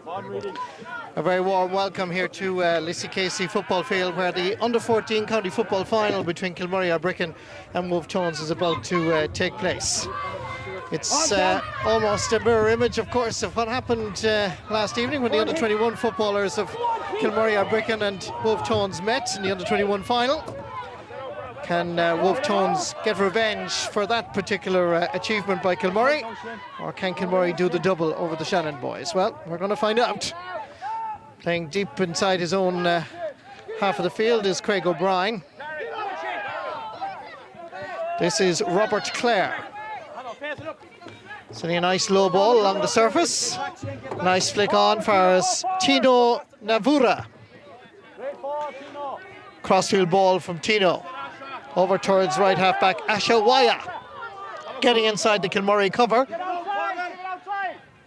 A very warm welcome here to Lissie football field, where the under-14 county football final between Kilmurry Ibrickane and Wolfe is about to take place. It's almost a mirror image, of course, of what happened last evening when the under-21 footballers of Kilmurry Ibrickane and Wolfe met in the under-21 final. Can Wolfe get revenge for that particular achievement by Kilmurry, or can Kilmurry do the double over the Shannon boys? Well, we're going to find out. Playing deep inside his own half of the field is Craig O'Brien. This is Robert Clare. Sending a nice low ball along the surface. Nice flick on for Tino Navura. Crossfield ball from Tino. Over towards right half-back Ashawaya. Getting inside the Kilmurry cover.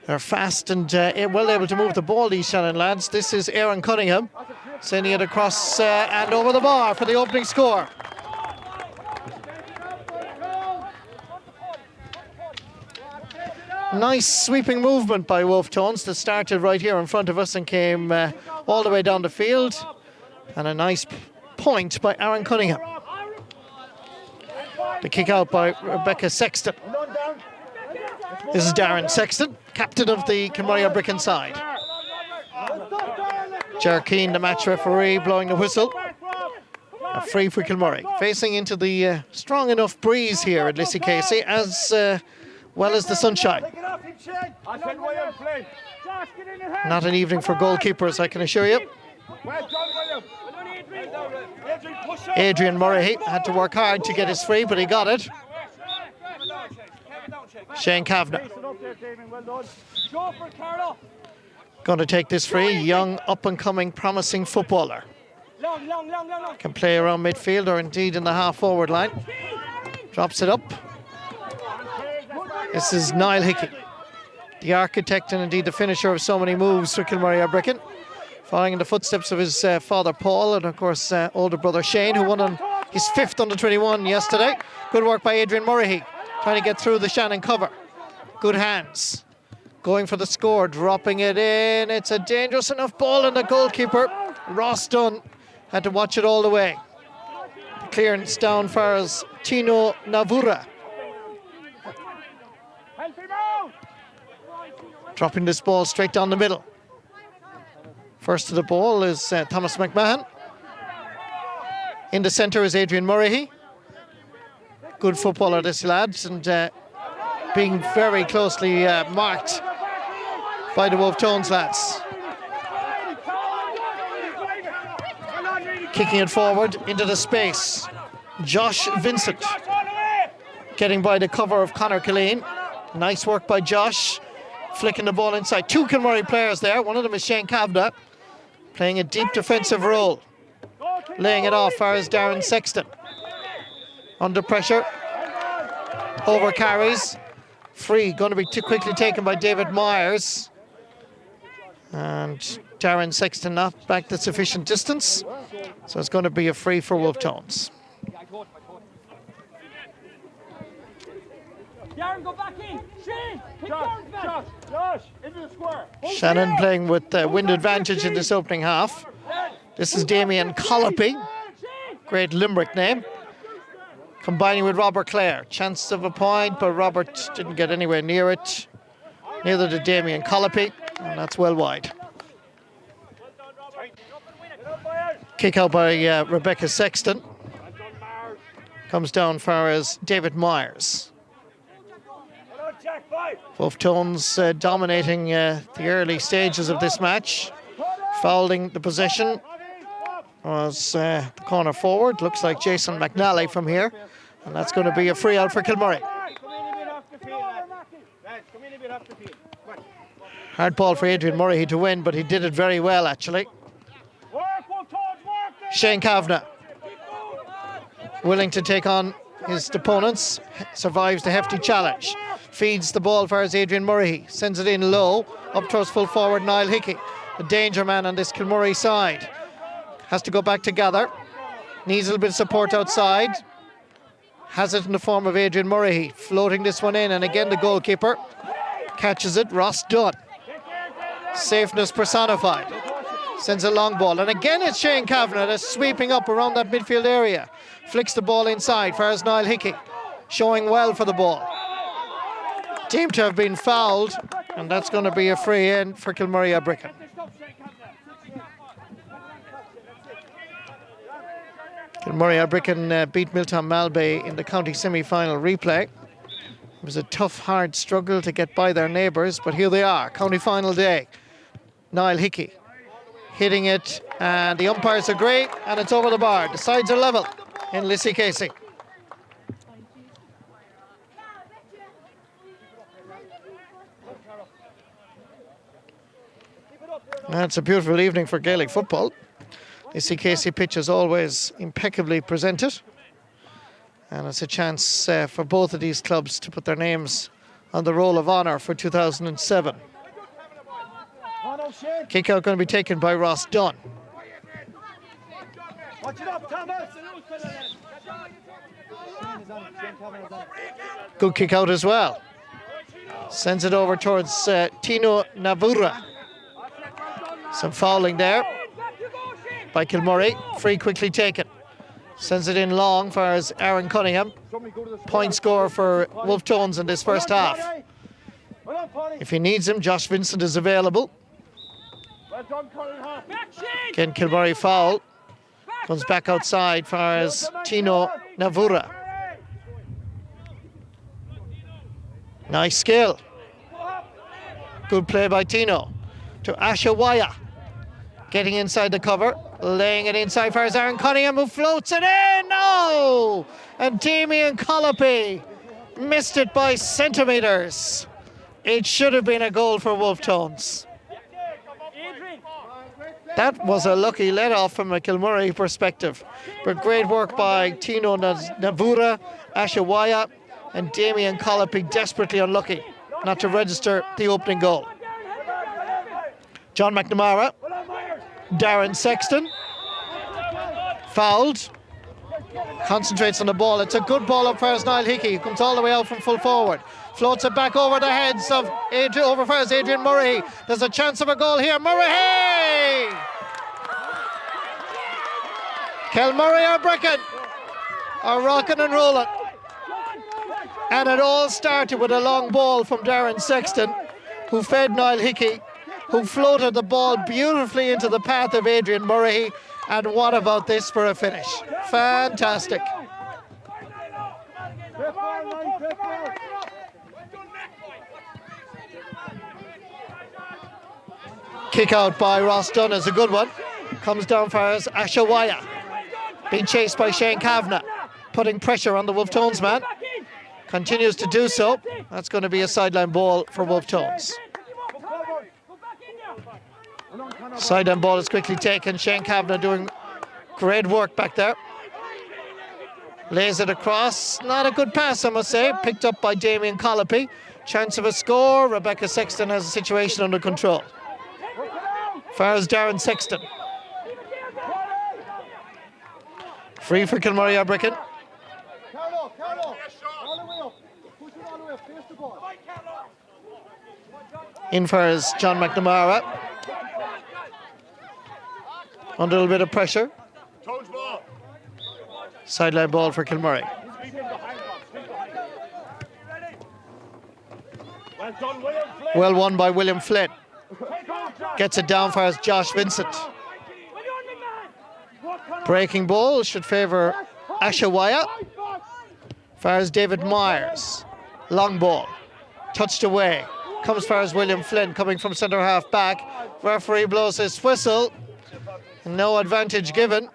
They're fast and well able to move the ball, these Shannon lads. This is Aaron Cunningham. Sending it across and over the bar for the opening score. Nice sweeping movement by Wolfe that started right here in front of us and came all the way down the field. And a nice point by Aaron Cunningham. The kick out by Rebecca Sexton. This is Darren Sexton, captain of the Kilmurry Ibrickane side. Ger Keane, the match referee, blowing the whistle. A free for Kilmurry. Facing into the strong enough breeze here at Lissie Casey, as well as the sunshine. Not an evening for goalkeepers, I can assure you. Adrian Murray had to work hard to get his free, but he got it. Shane Kavanagh going to take this free. Young, up-and-coming, promising footballer. Can play around midfield or indeed in the half-forward line. Drops it up. This is Niall Hickey, the architect and indeed the finisher of so many moves for Kilmurry Ibrickane. Following in the footsteps of his father Paul and of course older brother Shane, who won on his 5th under-21 yesterday. Good work by Adrian Murray, trying to get through the Shannon cover. Good hands. Going for the score, dropping it in. It's a dangerous enough ball, and the goalkeeper, Ross Dunn, had to watch it all the way. The clearance down for us, Tino Navura. Dropping this ball straight down the middle. First to the ball is Thomas McMahon. In the centre is Adrian Murray. Good footballer, this lad, and being very closely marked by the Wolfe lads. Kicking it forward into the space. Josh Vincent getting by the cover of Conor Killeen. Nice work by Josh. Flicking the ball inside. Two Kilmurry players there. One of them is Shane Kavanagh, playing a deep defensive role. Laying it off for his Darren Sexton. Under pressure. Over carries. Free, going to be too quickly taken by David Myers. And Darren Sexton not back the sufficient distance. So it's going to be a free for Wolfe. Darren, go back in. Shane, pick Darren back. Josh, into the square. Shannon playing with wind advantage in this opening half. This is Damien Colopy. Great Limerick name. Combining with Robert Clare. Chance of a point, but Robert didn't get anywhere near it. Neither did Damien Colopy, and that's well wide. Kick out by Rebecca Sexton. Comes down far as David Myers. Wolfe dominating the early stages of this match. Fouling the possession was the corner forward. Looks like Jason McNally from here. And that's going to be a free out for Kilmurry. Hard ball for Adrian Murray to win, but he did it very well, actually. Shane Kavanagh, willing to take on his opponents, survives the hefty challenge. Feeds the ball for his Adrian Murray. Sends it in low, up towards full forward Niall Hickey. A danger man on this Kilmurry side. Has to go back to gather. Needs a little bit of support outside. Has it in the form of Adrian Murray. Floating this one in, and again the goalkeeper catches it, Ross Dunn. Safeness personified. Sends a long ball. And again it's Shane Kavanagh that's sweeping up around that midfield area. Flicks the ball inside. Fires Niall Hickey. Showing well for the ball. Deemed to have been fouled. And that's going to be a free in for Kilmurry Ibrickane. Kilmurry Ibrickane beat Miltown Malbay in the county semi-final replay. It was a tough, hard struggle to get by their neighbours, but here they are, county final day. Niall Hickey hitting it, and the umpires agree, and it's over the bar. The sides are level in Lissy Casey. It's a beautiful evening for Gaelic football. Lissy Casey pitch is always impeccably presented. And it's a chance for both of these clubs to put their names on the roll of honour for 2007. Kick out going to be taken by Ross Dunn. Good kick out as well. Sends it over towards Tino Navura. Some fouling there by Kilmurry. Free quickly taken. Sends it in long for Aaron Cunningham. Point score for Wolfe Tones in this first half. If he needs him, Josh Vincent is available. Again, Kilmurry foul. Comes back outside for Tino Navura. Nice skill. Good play by Tino. To Ashawaya. Getting inside the cover. Laying it inside for Aaron Cunningham, who floats it in. No! And Damien Colopy missed it by centimetres. It should have been a goal for Wolfe Tones. That was a lucky let-off from a Kilmurry perspective. But great work by Tino Navura, Ashawaya, and Damien Colopy, desperately unlucky not to register the opening goal. John McNamara. Darren Sexton, fouled, concentrates on the ball. It's a good ball up for Niall Hickey, who comes all the way out from full forward. Floats it back over the heads of Adrian Murray. There's a chance of a goal here. Murray! Kilmurry Ibrickane are rocking and rolling. And it all started with a long ball from Darren Sexton, who fed Niall Hickey, who floated the ball beautifully into the path of Adrian Murray. And what about this for a finish? Fantastic. Kick out by Ross Dunn is a good one. Comes down for Ashawaya. Being chased by Shane Kavanagh, putting pressure on the Wolfe Tones man. Continues to do so. That's going to be a sideline ball for Wolfe Tones. Sideline ball is quickly taken. Shane Kavanagh doing great work back there. Lays it across. Not a good pass, I must say. Picked up by Damien Colopy. Chance of a score. Rebecca Sexton has the situation under control. Far as Darren Sexton. Free for Kilmurry Ibrickane. In for his John McNamara. Under a little bit of pressure. Sideline ball for Kilmurry. Well won by William Flynn. Gets it down for his Josh Vincent. Breaking ball should favour Ashawaya. Far as David Myers. Long ball. Touched away. Comes far as William Flynn coming from centre half back. Referee blows his whistle. No advantage given.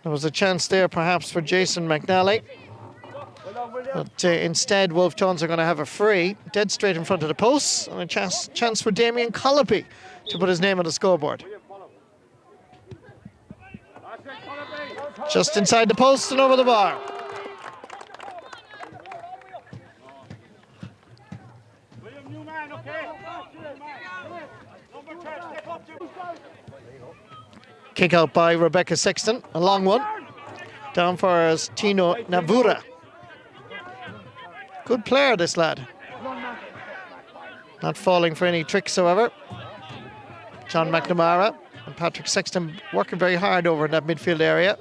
There was a chance there perhaps for Jason McNally. But instead Wolfe Tones are going to have a free. Dead straight in front of the post. And a chance for Damien Colopy to put his name on the scoreboard. Just inside the post and over the bar. Kick out by Rebecca Sexton, a long one. Down for Tino Navura. Good player, this lad. Not falling for any tricks, however. John McNamara and Patrick Sexton working very hard over in that midfield area.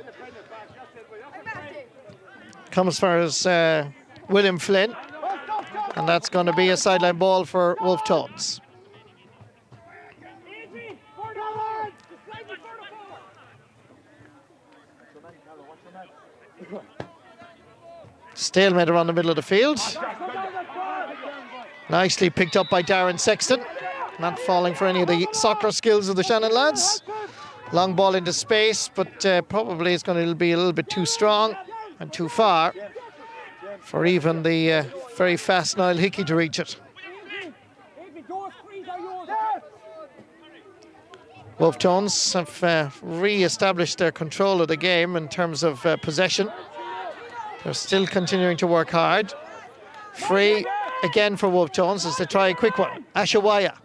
Comes for his William Flynn, and that's going to be a sideline ball for Wolfe Tones. Stalemate around the middle of the field. Nicely picked up by Darren Sexton. Not falling for any of the soccer skills of the Shannon lads. Long ball into space, but probably it's going to be a little bit too strong and too far for even the very fast Niall Hickey to reach it. Wolfe Tones have re-established their control of the game in terms of possession. They're still continuing to work hard. Free again for Wolfe Tones as they try a quick one. Ashawaya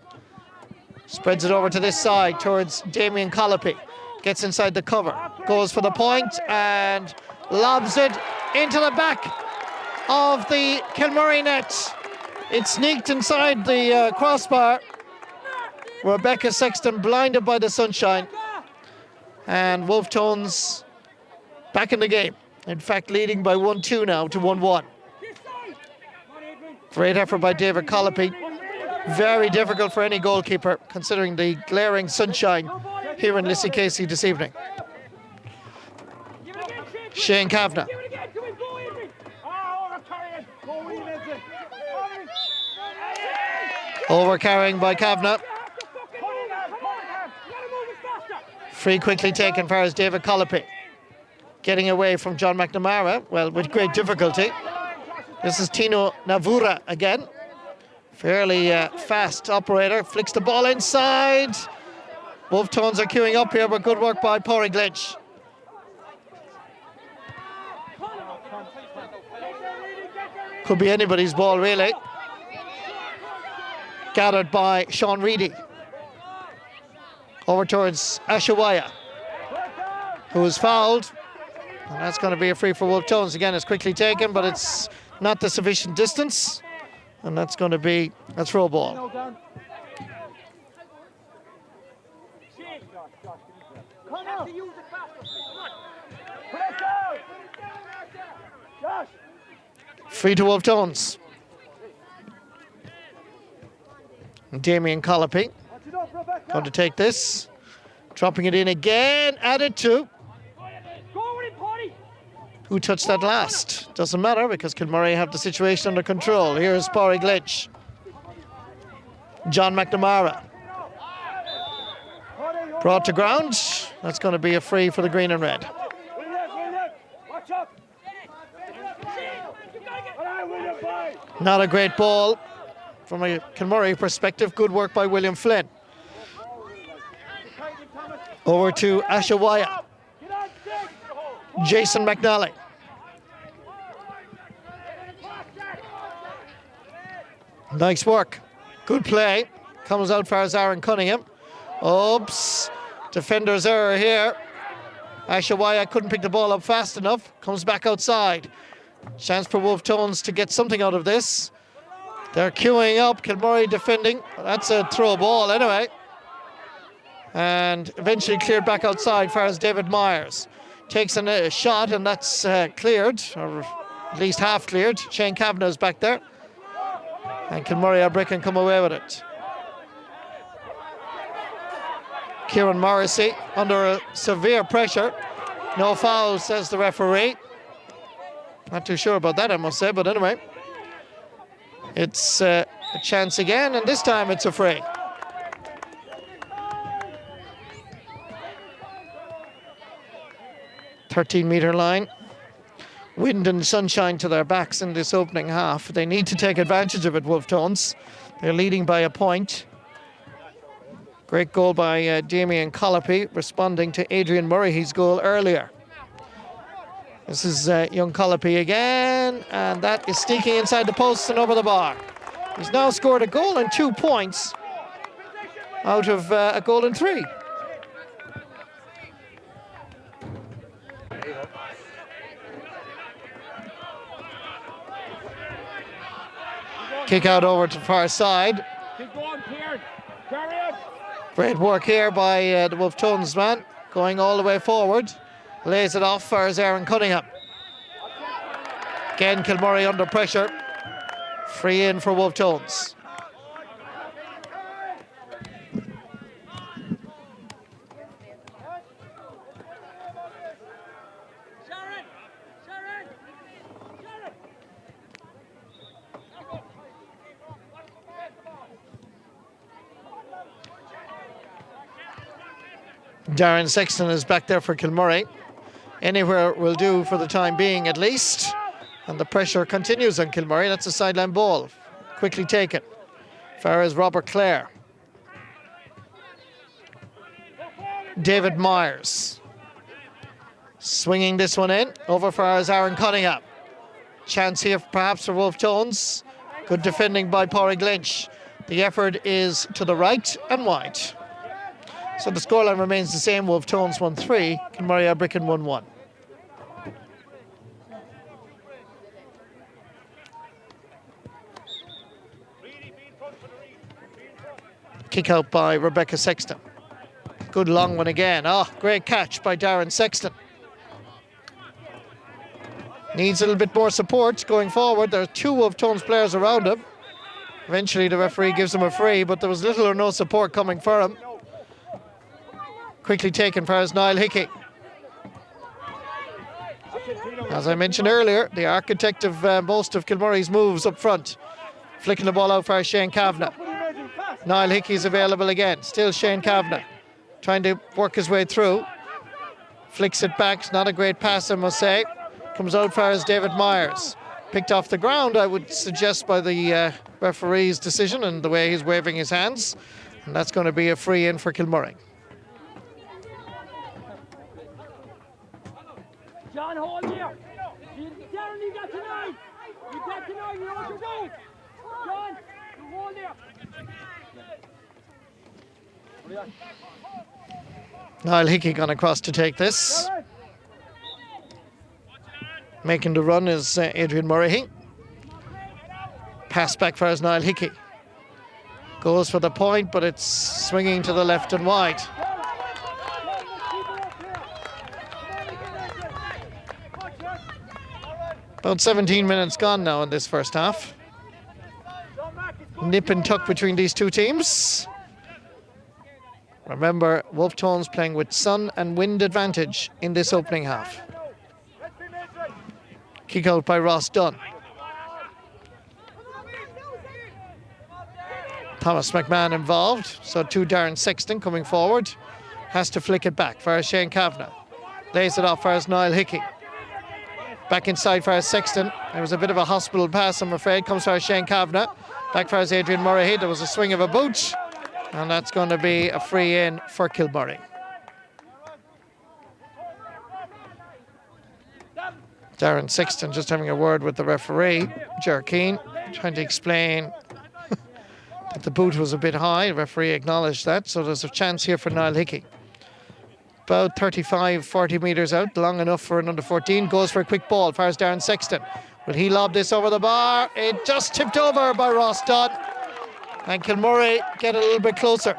spreads it over to this side towards Damien Colopy. Gets inside the cover, goes for the point and lobs it into the back of the Kilmurry net. It sneaked inside the crossbar. Rebecca Sexton blinded by the sunshine. And Wolfe Tones back in the game. In fact, leading by 1-2 now to 1-1. Great effort by David Colopy. Very difficult for any goalkeeper, considering the glaring sunshine here in Lissycasey this evening. Shane Kavanagh. Overcarrying by Kavanagh. Free quickly taken as far as David Colopy. Getting away from John McNamara, well, with great difficulty. This is Tino Navura again. Fairly fast operator, flicks the ball inside. Wolfe Tones are queuing up here, but good work by Pádraig Lynch. Could be anybody's ball, really. Gathered by Sean Reedy. Over towards Ashawaya, who is fouled. And that's going to be a free for Wolfe Tones. Again, it's quickly taken, but it's not the sufficient distance. And that's going to be a throw ball. Free to Wolfe Tones. Damien Colopy going to take this. Dropping it in again. Added to. Who touched that last? Doesn't matter because Kilmurry have the situation under control. Here's Pádraig Lynch. John McNamara. Brought to ground. That's going to be a free for the green and red. Not a great ball from a Kilmurry perspective. Good work by William Flynn. Over to Ashawaya. Jason McNally. Nice work. Good play. Comes out far as Aaron Cunningham. Oops. Defender's error here. Ashawaya couldn't pick the ball up fast enough. Comes back outside. Chance for Wolfe Tones to get something out of this. They're queuing up. Kilmurry defending. That's a throw ball anyway. And eventually cleared back outside far as David Myers. Takes a shot and that's cleared, or at least half cleared. Shane Kavanagh's back there. And Kilmurry Ibrickane come away with it. Kieran Morrissey under severe pressure. No foul, says the referee. Not too sure about that, I must say, but anyway. It's a chance again, and this time it's a free. .13-metre line. Wind and sunshine to their backs in this opening half. They need to take advantage of it, Wolfe Tones. They're leading by a point. Great goal by Damien Colopy, responding to Adrian Murray's goal earlier. This is young Colopy again, and that is sneaking inside the post and over the bar. He's now scored a goal and 2 points out of a goal and 3. Kick out over to the far side. Keep going, Kieran. Carry it. Great work here by the Wolfe Tones man, going all the way forward. Lays it off for Aaron Cunningham. Again, Kilmurry under pressure. Free in for Wolfe Tones. Darren Sexton is back there for Kilmurry. Anywhere will do for the time being at least. And the pressure continues on Kilmurry. That's a sideline ball. Quickly taken. Far as Robert Clare. David Myers. Swinging this one in. Over far as Aaron Cunningham. Chance here perhaps for Wolfe Tones. Good defending by Pádraig Lynch. The effort is to the right and wide. So the scoreline remains the same. Wolfe Tones 1-3. Kilmurry Ibrickane 1-1. Kick out by Rebecca Sexton. Good long one again. Oh, great catch by Darren Sexton. Needs a little bit more support going forward. There are two Wolfe Tones players around him. Eventually the referee gives him a free, but there was little or no support coming for him. Quickly taken for as Niall Hickey. As I mentioned earlier, the architect of most of Kilmurry's moves up front. Flicking the ball out for Shane Kavanagh. Niall Hickey's available again. Still Shane Kavanagh. Trying to work his way through. Flicks it back. It's not a great pass, I must say. Comes out for as David Myers. Picked off the ground, I would suggest, by the referee's decision and the way he's waving his hands. And that's going to be a free in for Kilmurry. John, hold here. Darren, you got tonight. You got tonight. You know what to do. John, you hold there. Niall Hickey gone across to take this. Making the run is Adrian Murray. Pass back for as Niall Hickey. Goes for the point, but it's swinging to the left and wide. About 17 minutes gone now in this first half. Nip and tuck between these two teams. Remember, Wolfe Tones playing with sun and wind advantage in this opening half. Kick out by Ross Dunn. Thomas McMahon involved, so to Darren Sexton coming forward. Has to flick it back for Shane Kavanagh. Lays it off for Niall Hickey. Back inside for Sexton. There was a bit of a hospital pass, I'm afraid. Comes for Shane Kavanagh. Back for Adrian Murray. There was a swing of a boot. And that's going to be a free in for Kilmurry. Darren Sexton just having a word with the referee, Ger Keane, trying to explain that the boot was a bit high. The referee acknowledged that, so there's a chance here for Niall Hickey. About 35, 40 metres out, long enough for an under-14. Goes for a quick ball, fires Darren Sexton. Will he lob this over the bar? It just tipped over by Ross Dunn. And Kilmurry get a little bit closer.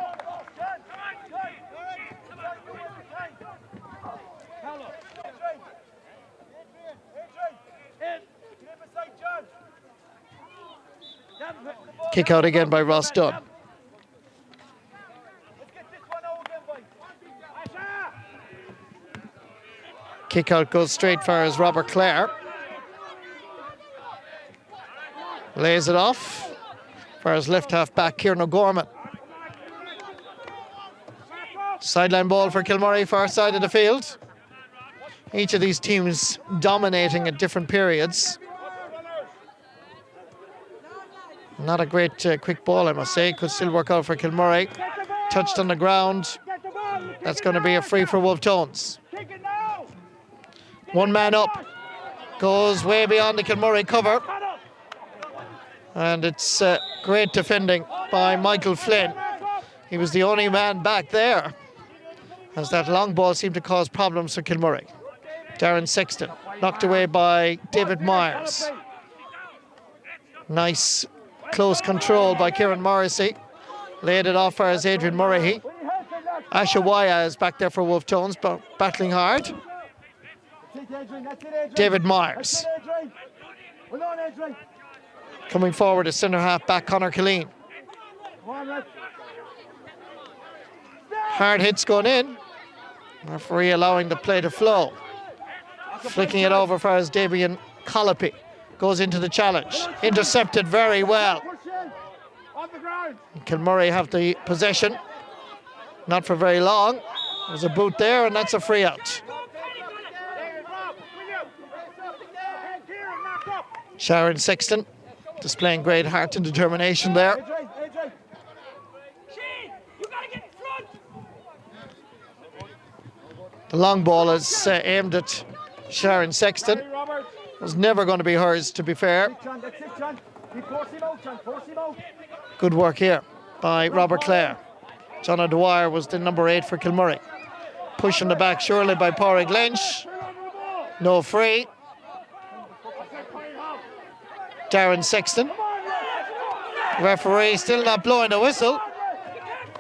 Kick out again by Ross Dunn. Kick out goes straight for as Robert Clare. Lays it off for his left half back, Kieran O'Gorman. Sideline ball for Kilmurry, far side of the field. Each of these teams dominating at different periods. Not a great quick ball, I must say. Could still work out for Kilmurry. Touched on the ground. That's going to be a free for Wolfe Tones. One man up. Goes way beyond the Kilmurry cover. And it's great defending by Michael Flynn. He was the only man back there, as that long ball seemed to cause problems for Kilmurry. Darren Sexton knocked away by David Myers. Nice close control by Kieran Morrisey. Laid it off for as Adrian Murray. Ashawaya is back there for Wolfe Tones, but battling hard. David Myers. Coming forward is centre half back Conor Killeen. Hard hits going in. Referee allowing the play to flow. Flicking it over for as Damien Colopy goes into the challenge. Intercepted very well. Kilmurry have the possession. Not for very long. There's a boot there, and that's a free out. Sharon Sexton displaying great heart and determination there. The long ball is aimed at Sharon Sexton. It was never going to be hers, to be fair. Good work here by Robert Clare. John O'Dwyer was the number 8 for Kilmurry. Pushing the back surely by Pádraig Lynch. No free. Darren Sexton. Referee still not blowing a whistle.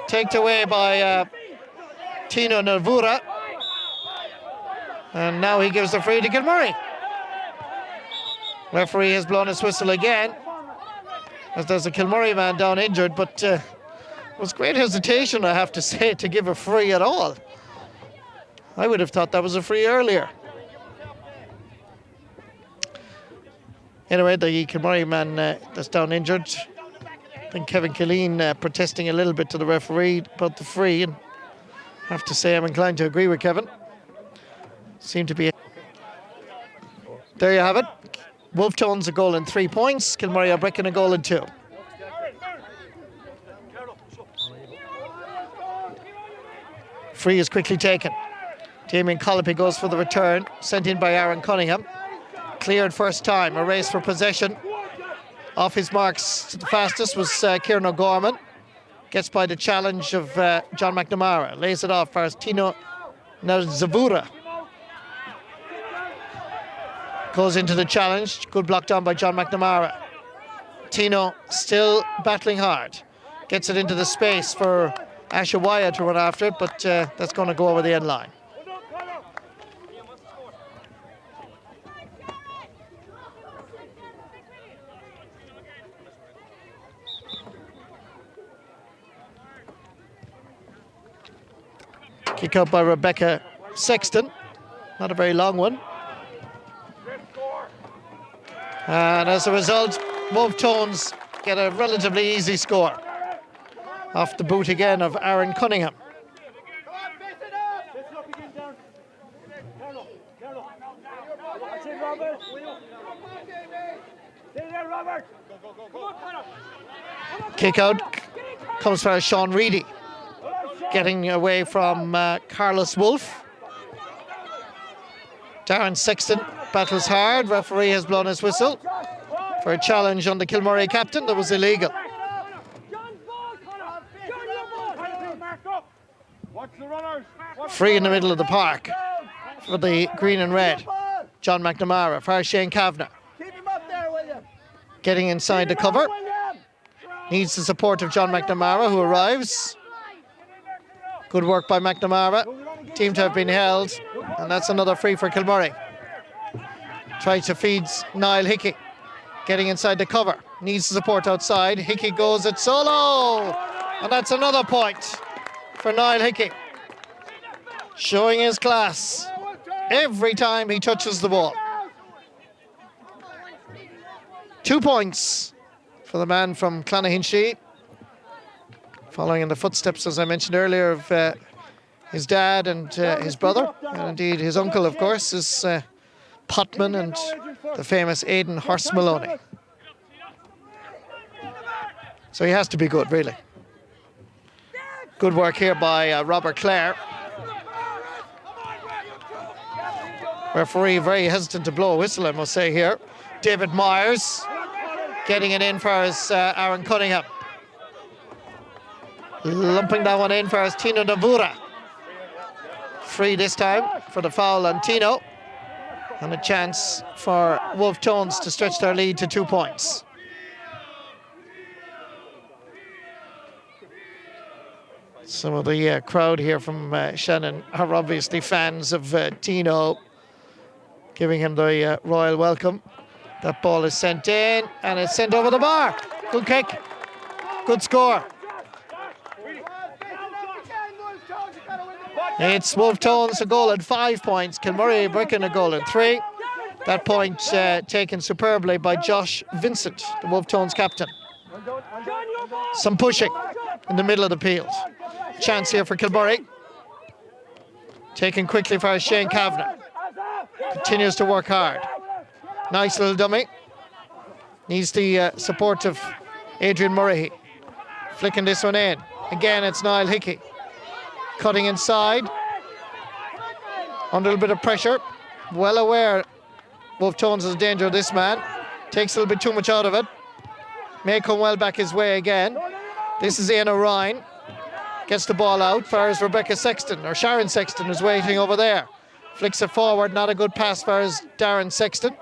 Taken away by Tino Navura. And now he gives the free to Kilmurry. Referee has blown his whistle again, as there's a Kilmurry man down injured, but it was great hesitation, I have to say, to give a free at all. I would have thought that was a free earlier. Anyway, the Kilmurry man that's down injured. I think Kevin Killeen protesting a little bit to the referee about the free, and I have to say I'm inclined to agree with Kevin. Seemed to be. There you have it. Wolfe Tones a goal and 3 points. Kilmurry Ibrickane a goal and 2. Free is quickly taken. Damien Colopy goes for the return, sent in by Aaron Cunningham. Cleared first time, a race for possession. Off his marks, the fastest was Kieran O'Gorman. Gets by the challenge of John McNamara. Lays it off for Tino Zavura. Goes into the challenge. Good block down by John McNamara. Tino still battling hard. Gets it into the space for Ashawaya to run after it, but that's going to go over the end line. Kick out by Rebecca Sexton. Not a very long one. And as a result, Wolfe Tones get a relatively easy score. Off the boot again of Aaron Cunningham. Kick out comes for Sean Reedy. Getting away from Carlos Wolfe. Darren Sexton battles hard. Referee has blown his whistle for a challenge on the Kilmurry captain that was illegal. Free in the middle of the park for the green and red. John McNamara for Shane Kavanagh. Getting inside the cover. Needs the support of John McNamara, who arrives. Good work by McNamara. Team to have been held. And that's another free for Kilmurry. Tries to feed Niall Hickey. Getting inside the cover. Needs the support outside. Hickey goes it solo. And that's another point for Niall Hickey. Showing his class every time he touches the ball. 2 points for the man from Clonaghinshee. Following in the footsteps, as I mentioned earlier, of his dad and his brother. And indeed his uncle, of course, is Potman and the famous Aidan Horse Maloney. So he has to be good, really. Good work here by Robert Clare. Referee very hesitant to blow a whistle, I must say here. David Myers getting it in for his Aaron Cunningham. Lumping that one in for his Tino Navura. Free this time for the foul on Tino. And a chance for Wolfe Tones to stretch their lead to 2 points. Some of the crowd here from Shannon are obviously fans of Tino, giving him the royal welcome. That ball is sent in, and it's sent over the bar. Good kick, good score. It's Wolfe Tones a goal and 5 points, Kilmurry Ibrickane a goal and 3. That point taken superbly by Josh Vincent, the Wolfe Tones captain. Some pushing in the middle of the field. Chance here for Kilmurry. Taken quickly for Shane Kavanagh. Continues to work hard. Nice little dummy. Needs the support of Adrian Murray. Flicking this one in. Again, it's Niall Hickey. Cutting inside. Under a little bit of pressure. Well aware Wolfe Tones is in danger of this man. Takes a little bit too much out of it. May come well back his way again. This is Ian O'Ryan. Gets the ball out. Fires Rebecca Sexton, or Sharon Sexton is waiting over there. Flicks it forward. Not a good pass for Darren Sexton.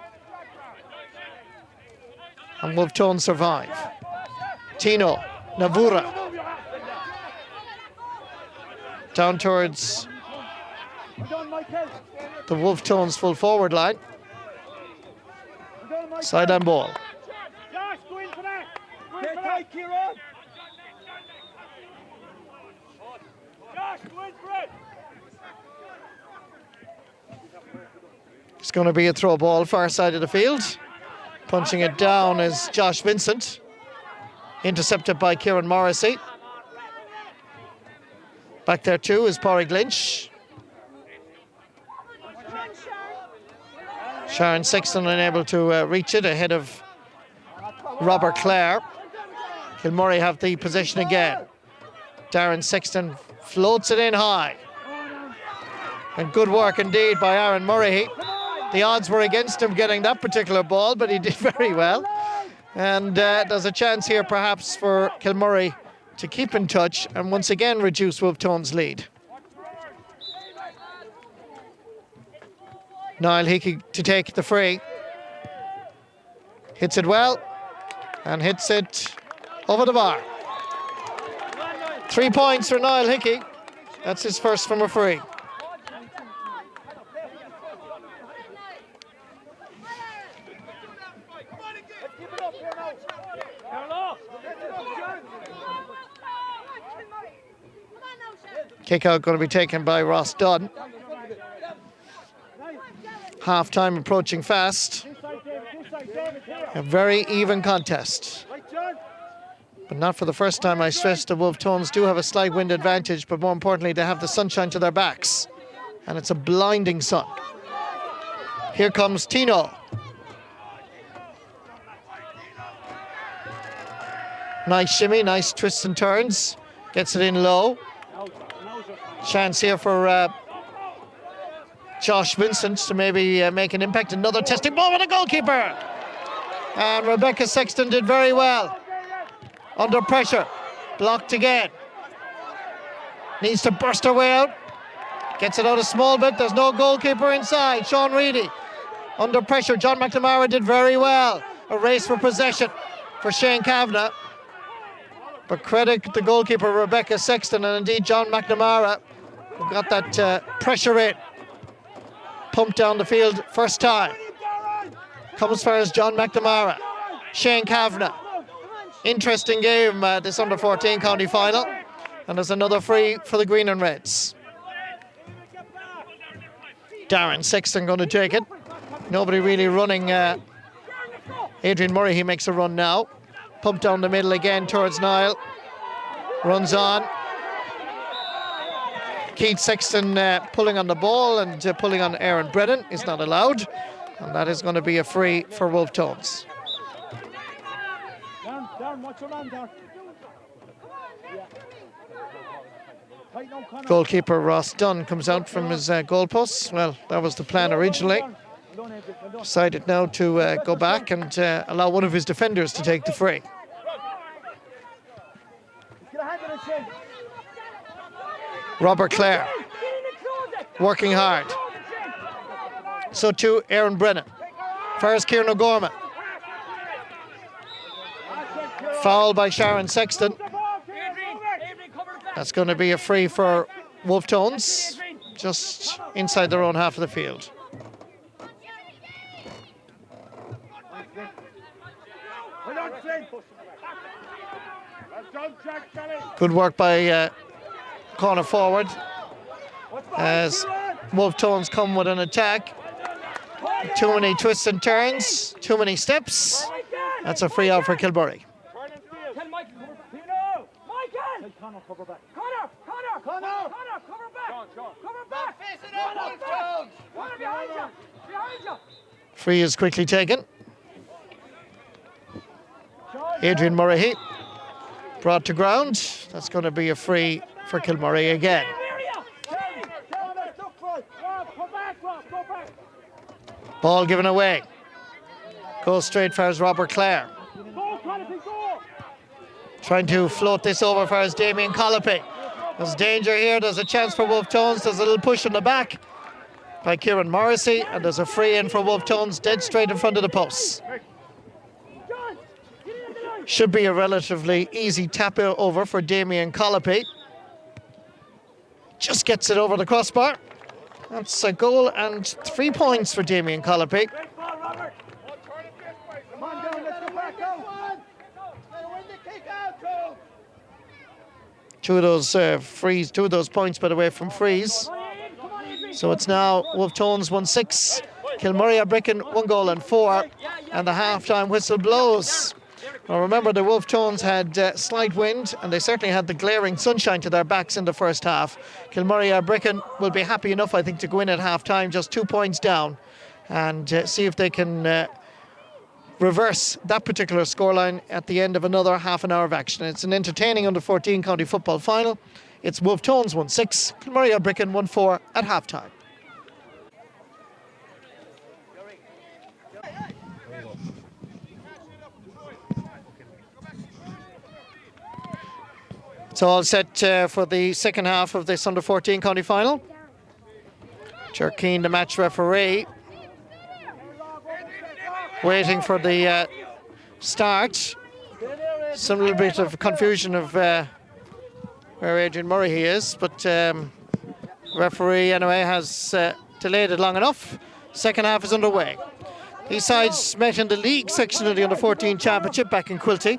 And Wolfe Tones survive. Tino Navura. Down towards the Wolfe Tones full forward line. Sideline ball. It's going to be a throw ball, far side of the field. Punching it down is Josh Vincent. Intercepted by Kieran Morrisey. Back there too is Pádraig Lynch. Sharon Sexton unable to reach it ahead of Robert Clare. Kilmurry have the possession again. Darren Sexton floats it in high. And good work indeed by Aaron Murray. The odds were against him getting that particular ball, but he did very well. And there's a chance here perhaps for Kilmurry to keep in touch and once again reduce Wolfe Tones' lead. Niall Hickey to take the free. Hits it well and hits it over the bar. 3 points for Niall Hickey. That's his first from a free. Kick out going to be taken by Ross Dunn. Half time approaching fast. A very even contest. But not for the first time. I stress the Wolfe Tones do have a slight wind advantage, but more importantly they have the sunshine to their backs. And it's a blinding sun. Here comes Tino. Nice shimmy, nice twists and turns. Gets it in low. Chance here for Josh Vincent to maybe make an impact. Another testing ball with the goalkeeper. And Rebecca Sexton did very well. Under pressure. Blocked again. Needs to burst her way out. Gets it out a small bit. There's no goalkeeper inside. Sean Reedy. Under pressure. John McNamara did very well. A race for possession for Shane Kavanagh. But credit the goalkeeper Rebecca Sexton and indeed John McNamara, who got that pressure in. Pumped down the field first time. Comes far as John McNamara. Shane Kavanagh. Interesting game, this under-14 county final. And there's another free for the Green and Reds. Darren Sexton going to take it. Nobody really running. Adrian Murray, he makes a run now. Pumped down the middle again towards Niall. Runs on. Keith Sexton pulling on the ball and pulling on Aaron Brennan is not allowed. And that is going to be a free for Wolfe Tones. Goalkeeper Ross Dunn comes out from his goalposts. Well, that was the plan originally. Decided now to go back and allow one of his defenders to take the free. Robert Clare working hard. So too Aaron Brennan. Fires Kieran O'Gorman. Foul by Sharon Sexton. That's going to be a free for Wolfe Tones, just inside their own half of the field. Good work by corner forward as Wolfe Tones come with an attack. Too many twists and turns, too many steps. That's a free out for Kilmurry. Free is quickly taken. Adrian Murray brought to ground. That's going to be a free for Kilmurry again. Ball given away. Goes straight for as Robert Clare. Trying to float this over for as Damien Colopy. There's danger here. There's a chance for Wolfe Tones. There's a little push in the back by Kieran Morrisey, and there's a free in for Wolfe Tones, dead straight in front of the posts. Should be a relatively easy tap over for Damien Colopy. Just gets it over the crossbar. That's a goal and 3 points for Damien Colopy. Two of those points, by the way, from frees. So it's now Wolfe Tones 1-6, Kilmurry Ibrickane 1 goal and 4, and the half-time whistle blows. Now remember, the Wolfe Tones had slight wind, and they certainly had the glaring sunshine to their backs in the first half. Kilmurry Ibrickane will be happy enough, I think, to go in at half-time, just 2 points down, and see if they can reverse that particular scoreline at the end of another half an hour of action. It's an entertaining under-14 county football final. It's Wolfe Tones 1-6, Kilmurry Ibrickane 1-4 at half-time. It's all set for the second half of this under-14 county final. Ger Keane, the match referee, waiting for the start. Some little bit of confusion of where Adrian Murray is, but referee anyway has delayed it long enough. Second half is underway. These sides met in the league section of the under-14 championship back in Quilty,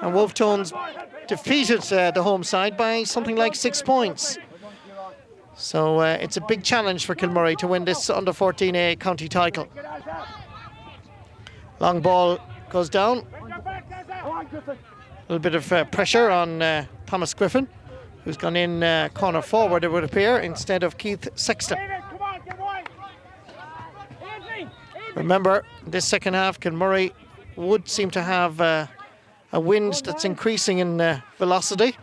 and Wolfe Tones defeated the home side by something like 6 points. So it's a big challenge for Kilmurry to win this under-14A county title. Long ball goes down. A little bit of pressure on Thomas Griffin, who's gone in corner forward, it would appear, instead of Keith Sexton. Remember, this second half, Kilmurry would seem to have a wind that's increasing in velocity,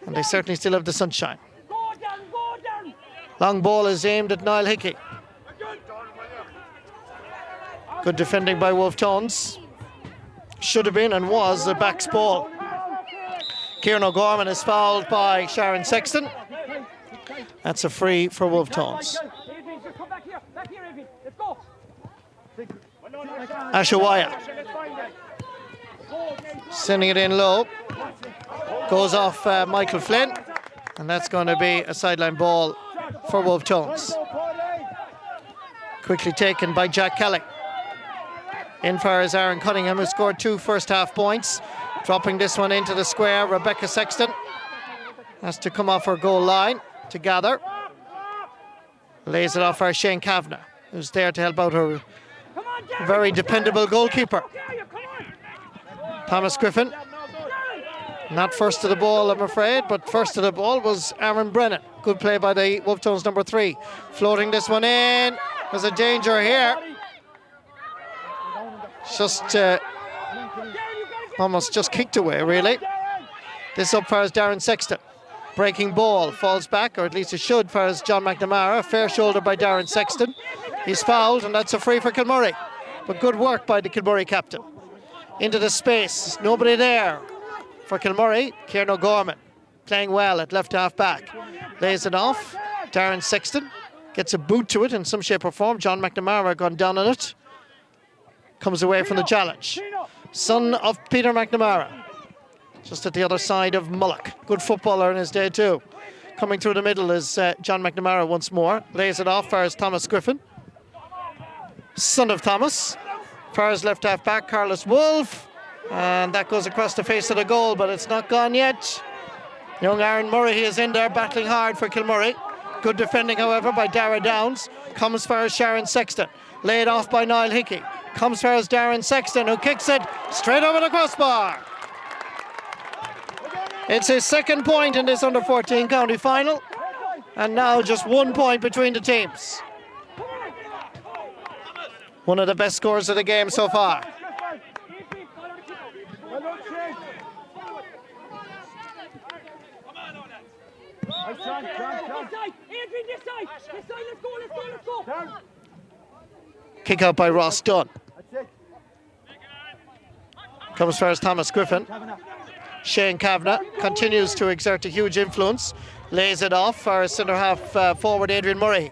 and they certainly still have the sunshine. Long ball is aimed at Niall Hickey. Good defending by Wolfe Tones. Should have been and was a back's ball. Kieran O'Gorman is fouled by Sharon Sexton. That's a free for Wolfe Tones. Ashawaya sending it in low. Goes off Michael Flynn, and that's going to be a sideline ball for Wolfe Tones. Quickly taken by Jack Kelly. In far is Aaron Cunningham, who scored 2 first half points. Dropping this one into the square, Rebecca Sexton has to come off her goal line to gather. Lays it off for Shane Kavanagh, who's there to help out her very dependable goalkeeper. Thomas Griffin, not first to the ball, I'm afraid, but first to the ball was Aaron Brennan. Good play by the Wolfe Tones number 3. Floating this one in. There's a danger here. Just almost just kicked away, really. This up for Darren Sexton. Breaking ball, falls back, or at least it should, for John McNamara. Fair shoulder by Darren Sexton. He's fouled, and that's a free for Kilmurry. But good work by the Kilmurry captain. Into the space, nobody there for Kilmurry. Kieran O'Gorman playing well at left half back. Lays it off. Darren Sexton gets a boot to it in some shape or form. John McNamara gone down on it. Comes away from the challenge. Son of Peter McNamara. just at the other side of Mullock. Good footballer in his day too. Coming through the middle is John McNamara once more. Lays it off as Thomas Griffin. Son of Thomas. Fars left half back, Carlos Wolfe. And that goes across the face of the goal, but it's not gone yet. Young Aaron Murray is in there battling hard for Kilmurry. Good defending, however, by Dara Downs. Comes for Sharon Sexton. Laid off by Niall Hickey. Comes for Darren Sexton, who kicks it straight over the crossbar. It's his second point in this under-14 county final. And now just 1 point between the teams. One of the best scores of the game so far. Kick out by Ross Dunn. Comes first Thomas Griffin. Shane Kavanagh continues to exert a huge influence. Lays it off for centre half forward Adrian Murray.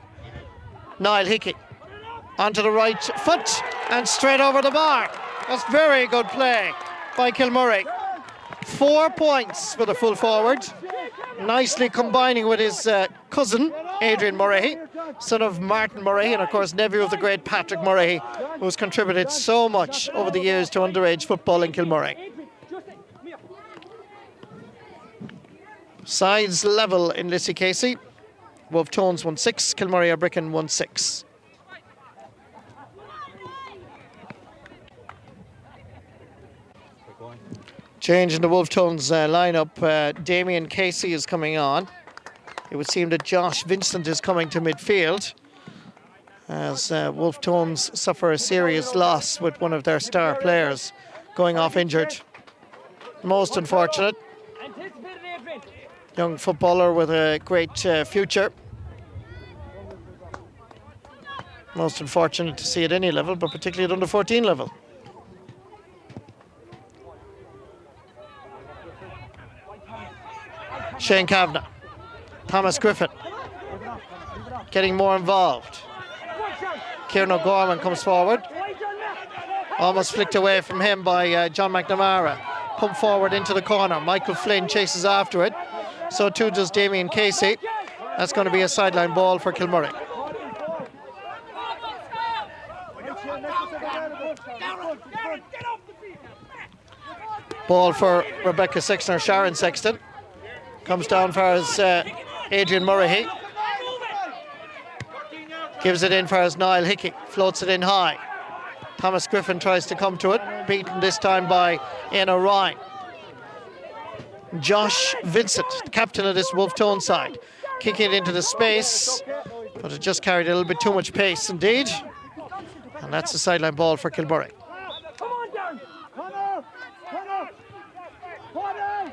Niall Hickey onto the right foot and straight over the bar. That's very good play by Kilmurry. 4 points for the full forward. Nicely combining with his cousin Adrian Murray, son of Martin Morrisey, and of course nephew of the great Patrick Morrisey, who's contributed so much over the years to underage football in Kilmurry. Sides level in Lissy Casey. Wolfe Tones 1-6, Kilmurry Ibrickane 1-6. Change in the Wolfe Tones lineup. Damien Casey is coming on. It would seem that Josh Vincent is coming to midfield as Wolfe Tones suffer a serious loss with one of their star players going off injured. Most unfortunate. Young footballer with a great future. Most unfortunate to see at any level, but particularly at under 14 level. Shane Kavanagh. Thomas Griffin getting more involved. Kieran O'Gorman comes forward. Almost flicked away from him by John McNamara. Pumped forward into the corner. Michael Flynn chases after it. So too does Damien Casey. That's going to be a sideline ball for Kilmurry. Ball for Rebecca Sexton or Sharon Sexton. Comes down for his Adrian Murray. Gives it in for his Niall Hickey. Floats it in high. Thomas Griffin tries to come to it. Beaten this time by Ian O'Ryan. Josh Vincent, the captain of this Wolfe Tone side. Kicking it into the space. But it just carried a little bit too much pace indeed. And that's a sideline ball for Kilmurry.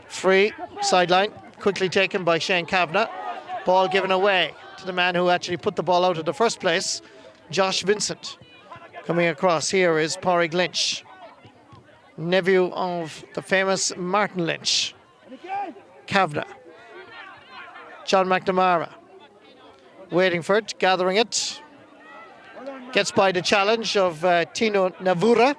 Free sideline. Quickly taken by Shane Kavanagh. Ball given away to the man who actually put the ball out in the first place, Josh Vincent. Coming across here is Pádraig Lynch, nephew of the famous Martin Lynch. Kavanagh. John McNamara. Waiting for it, gathering it. Gets by the challenge of Tino Navura.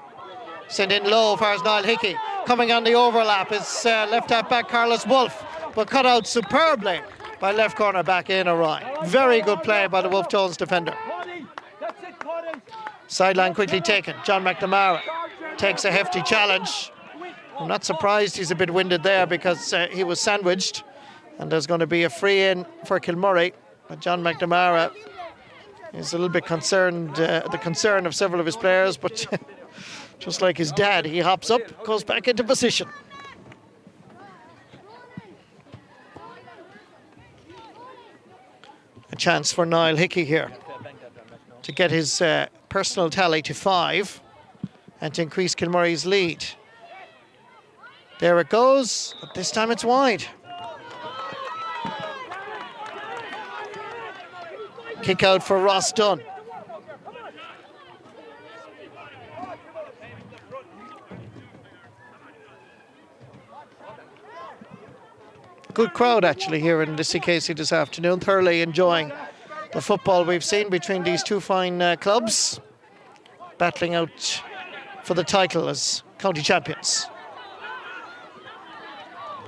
Sent in low for Niall Hickey. Coming on the overlap is left half back Carlos Wolfe, but cut out superbly by left corner back Ian O'Ryan. Very good play by the Wolfe Tones defender. Sideline quickly taken. John McNamara takes a hefty challenge. I'm not surprised he's a bit winded there because he was sandwiched, and there's going to be a free in for Kilmurry. But John McNamara is a little bit concerned, the concern of several of his players, but just like his dad, he hops up, goes back into position. A chance for Niall Hickey here to get his personal tally to 5 and to increase Kilmurry's lead. There it goes, but this time it's wide. Kick out for Ross Dunn. Good crowd actually here in Lissy Casey this afternoon, thoroughly enjoying the football we've seen between these two fine clubs, battling out for the title as county champions.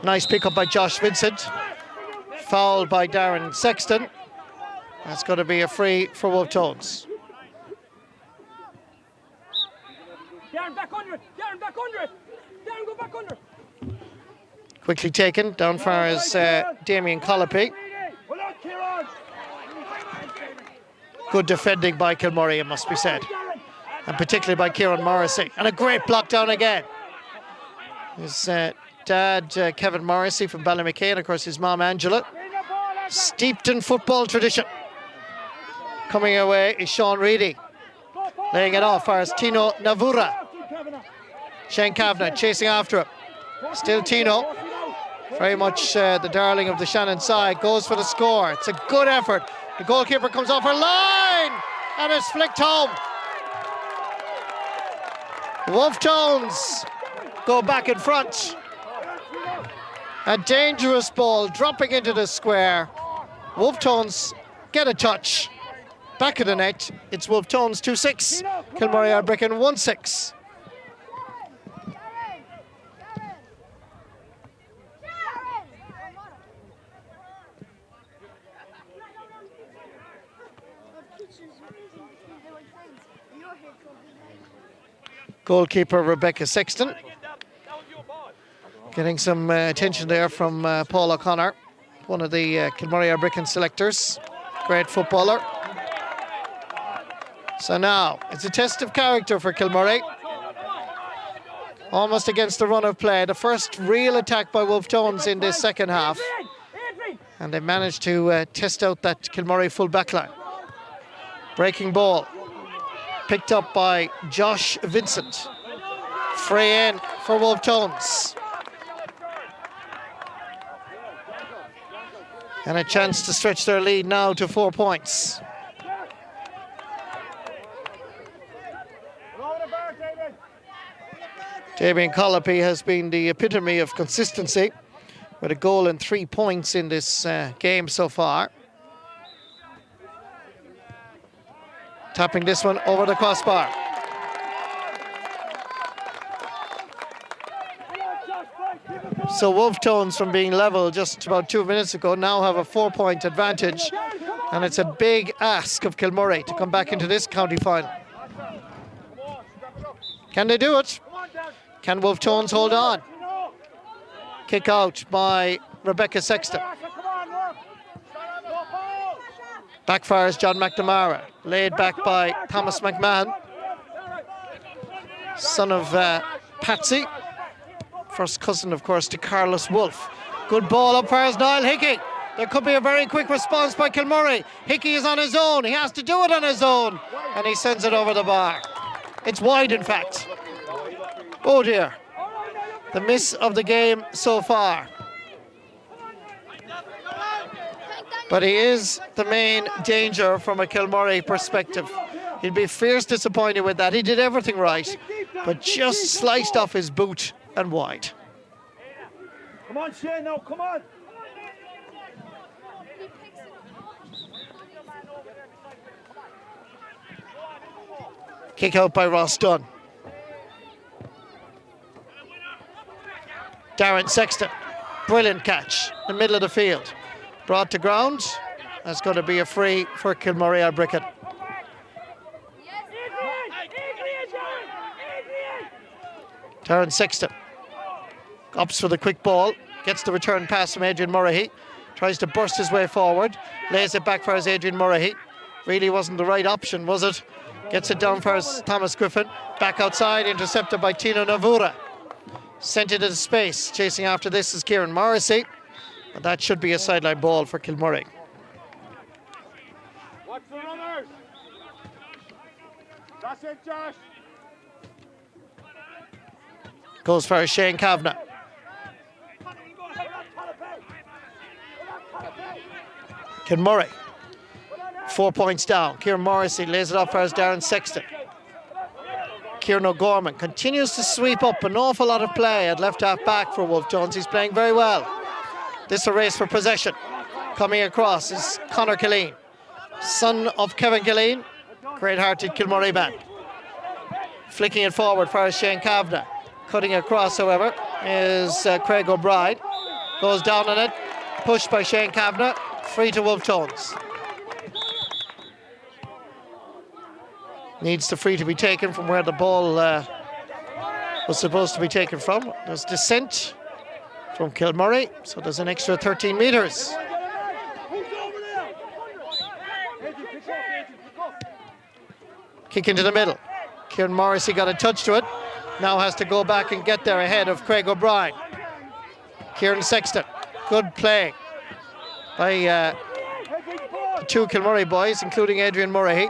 Nice pick up by Josh Vincent. Fouled by Darren Sexton. That's going to be a free for Wolfe Tones. Darren, back under it. Darren, back under it. Darren, go back under. Quickly taken. Down far is Damien Colopy. Good defending by Kilmurry, it must be said. And particularly by Kieran Morrisey. And a great block down again. His dad, Kevin Morrisey from Ballymacane, of course his mom, Angela. Steeped in football tradition. Coming away is Sean Reedy. Laying it off as Tino Navura. Shane Kavanagh chasing after him. Still Tino. Very much the darling of the Shannon side. Goes for the score. It's a good effort. The goalkeeper comes off her line. And it's flicked home. Wolfe Tones go back in front. A dangerous ball dropping into the square. Wolfe Tones get a touch. Back of the net, it's Wolfe Tones 2-6. Kilmurry Ibrickane 1-6. Goalkeeper Rebecca Sexton. Getting some attention there from Paul O'Connor, one of the Kilmurry Ibrickane selectors. Great footballer. So now, it's a test of character for Kilmurry. Almost against the run of play. The first real attack by Wolfe Tones in this second half. And they managed to test out that Kilmurry full back line. Breaking ball. Picked up by Josh Vincent. Free in for Wolfe Tones. And a chance to stretch their lead now to 4 points. Damien Colopy has been the epitome of consistency with a goal and 3 points in this game so far. Tapping this one over the crossbar. So Wolfe Tones, from being level just about 2 minutes ago, now have a 4-point advantage. And it's a big ask of Kilmurry to come back into this county final. Can they do it? Can Wolfe Tones hold on? Kick out by Rebecca Sexton. Backfires John McNamara. Laid back by Thomas McMahon. Son of Patsy. First cousin, of course, to Carlos Wolfe. Good ball up fires Niall Hickey. There could be a very quick response by Kilmurry. Hickey is on his own. He has to do it on his own. And he sends it over the bar. It's wide, in fact. Oh dear. The miss of the game so far. But he is the main danger from a Kilmurry perspective. He'd be fierce disappointed with that. He did everything right, but just sliced off his boot and wide. Come on, Shane, now, come on. Kick out by Ross Dunn. Darren Sexton, brilliant catch in the middle of the field. Brought to ground. That's going to be a free for Kilmurry Ibrickane. Darren Sexton opts for the quick ball, gets the return pass from Adrian Murray. Tries to burst his way forward, lays it back for his Adrian Murray. Really wasn't the right option, was it? Gets it down for his Thomas Griffin. Back outside, intercepted by Tino Navura. Sent it into space. Chasing after this is Kieran Morrisey. But that should be a sideline ball for Kilmurry. Watch the runners. That's it, Josh. Goes for Shane Kavanagh. Kilmurry. 4 points down. Kieran Morrisey lays it up for his Darren Sexton. Kieran O'Gorman continues to sweep up an awful lot of play at left half back for Wolfe Tones. He's playing very well. This a race for possession. Coming across is Conor Killeen, son of Kevin Killeen, great-hearted Kilmurry man. Flicking it forward for Shane Kavanagh. Cutting across, however, is Craig O'Brien. Goes down on it. Pushed by Shane Kavanagh. Free to Wolfe Tones. Needs the free to be taken from where the ball was supposed to be taken from. There's dissent from Kilmurry, so there's an extra 13 metres. Kick into the middle. Kieran Morrisey got a touch to it. Now has to go back and get there ahead of Craig O'Brien. Kieran Sexton. Good play by the two Kilmurry boys, including Adrian Murray.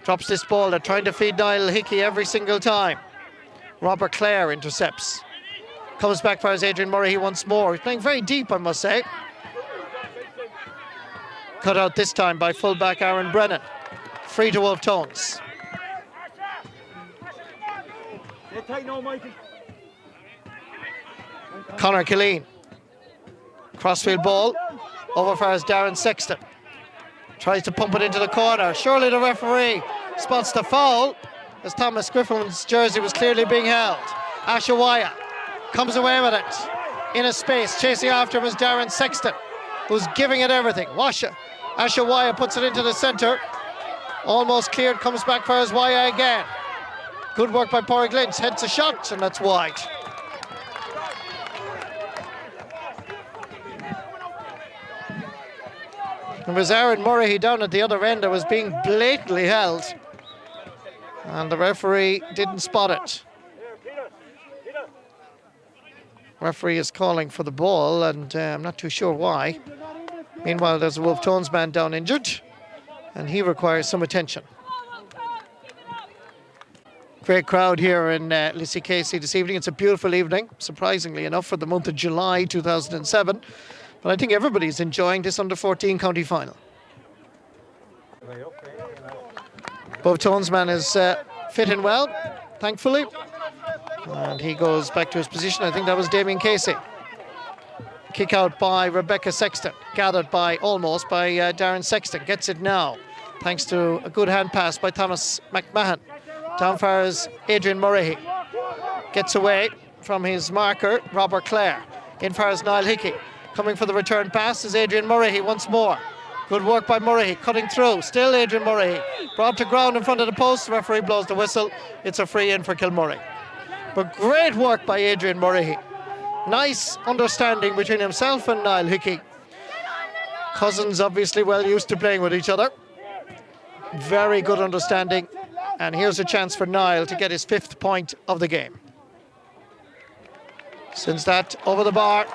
Drops this ball. They're trying to feed Niall Hickey every single time. Robert Clare intercepts. Comes back for his Adrian Murray once more. He's playing very deep, I must say. Cut out this time by fullback Aaron Brennan. Free to Wolfe Tones. Conor Killeen. Crossfield ball. Over for his Darren Sexton. Tries to pump it into the corner. Surely the referee spots the foul as Thomas Griffin's jersey was clearly being held. Ashawaya comes away with it. In a space, chasing after him is Darren Sexton, who's giving it everything. Ashawaya puts it into the centre. Almost cleared, comes back for his Waya again. Good work by Porrick Lynch, heads a shot, and that's wide. It was Aaron Murray down at the other end that was being blatantly held, and the referee didn't spot it. Referee is calling for the ball, and I'm not too sure why. Meanwhile, there's a Wolfe Tones man down injured, and he requires some attention. Great crowd here in Lissy Casey this evening. It's a beautiful evening, surprisingly enough, for the month of July 2007. But I think everybody's enjoying this under-14 county final. Wolfe Tones man is fitting well, thankfully. And he goes back to his position. I think that was Damien Casey. Kick out by Rebecca Sexton. Gathered by Darren Sexton. Gets it now, thanks to a good hand pass by Thomas McMahon. Down far as Adrian Murray. Gets away from his marker, Robert Clare. In far as Niall Hickey. Coming for the return pass is Adrian Murray once more. Good work by Murray, cutting through. Still Adrian Murray. Brought to ground in front of the post. The referee blows the whistle. It's a free in for Kilmurry. But great work by Adrian Murray. Nice understanding between himself and Niall Hickey. Cousins obviously well used to playing with each other. Very good understanding. And here's a chance for Niall to get his 5th point of the game. Since that, over the bar.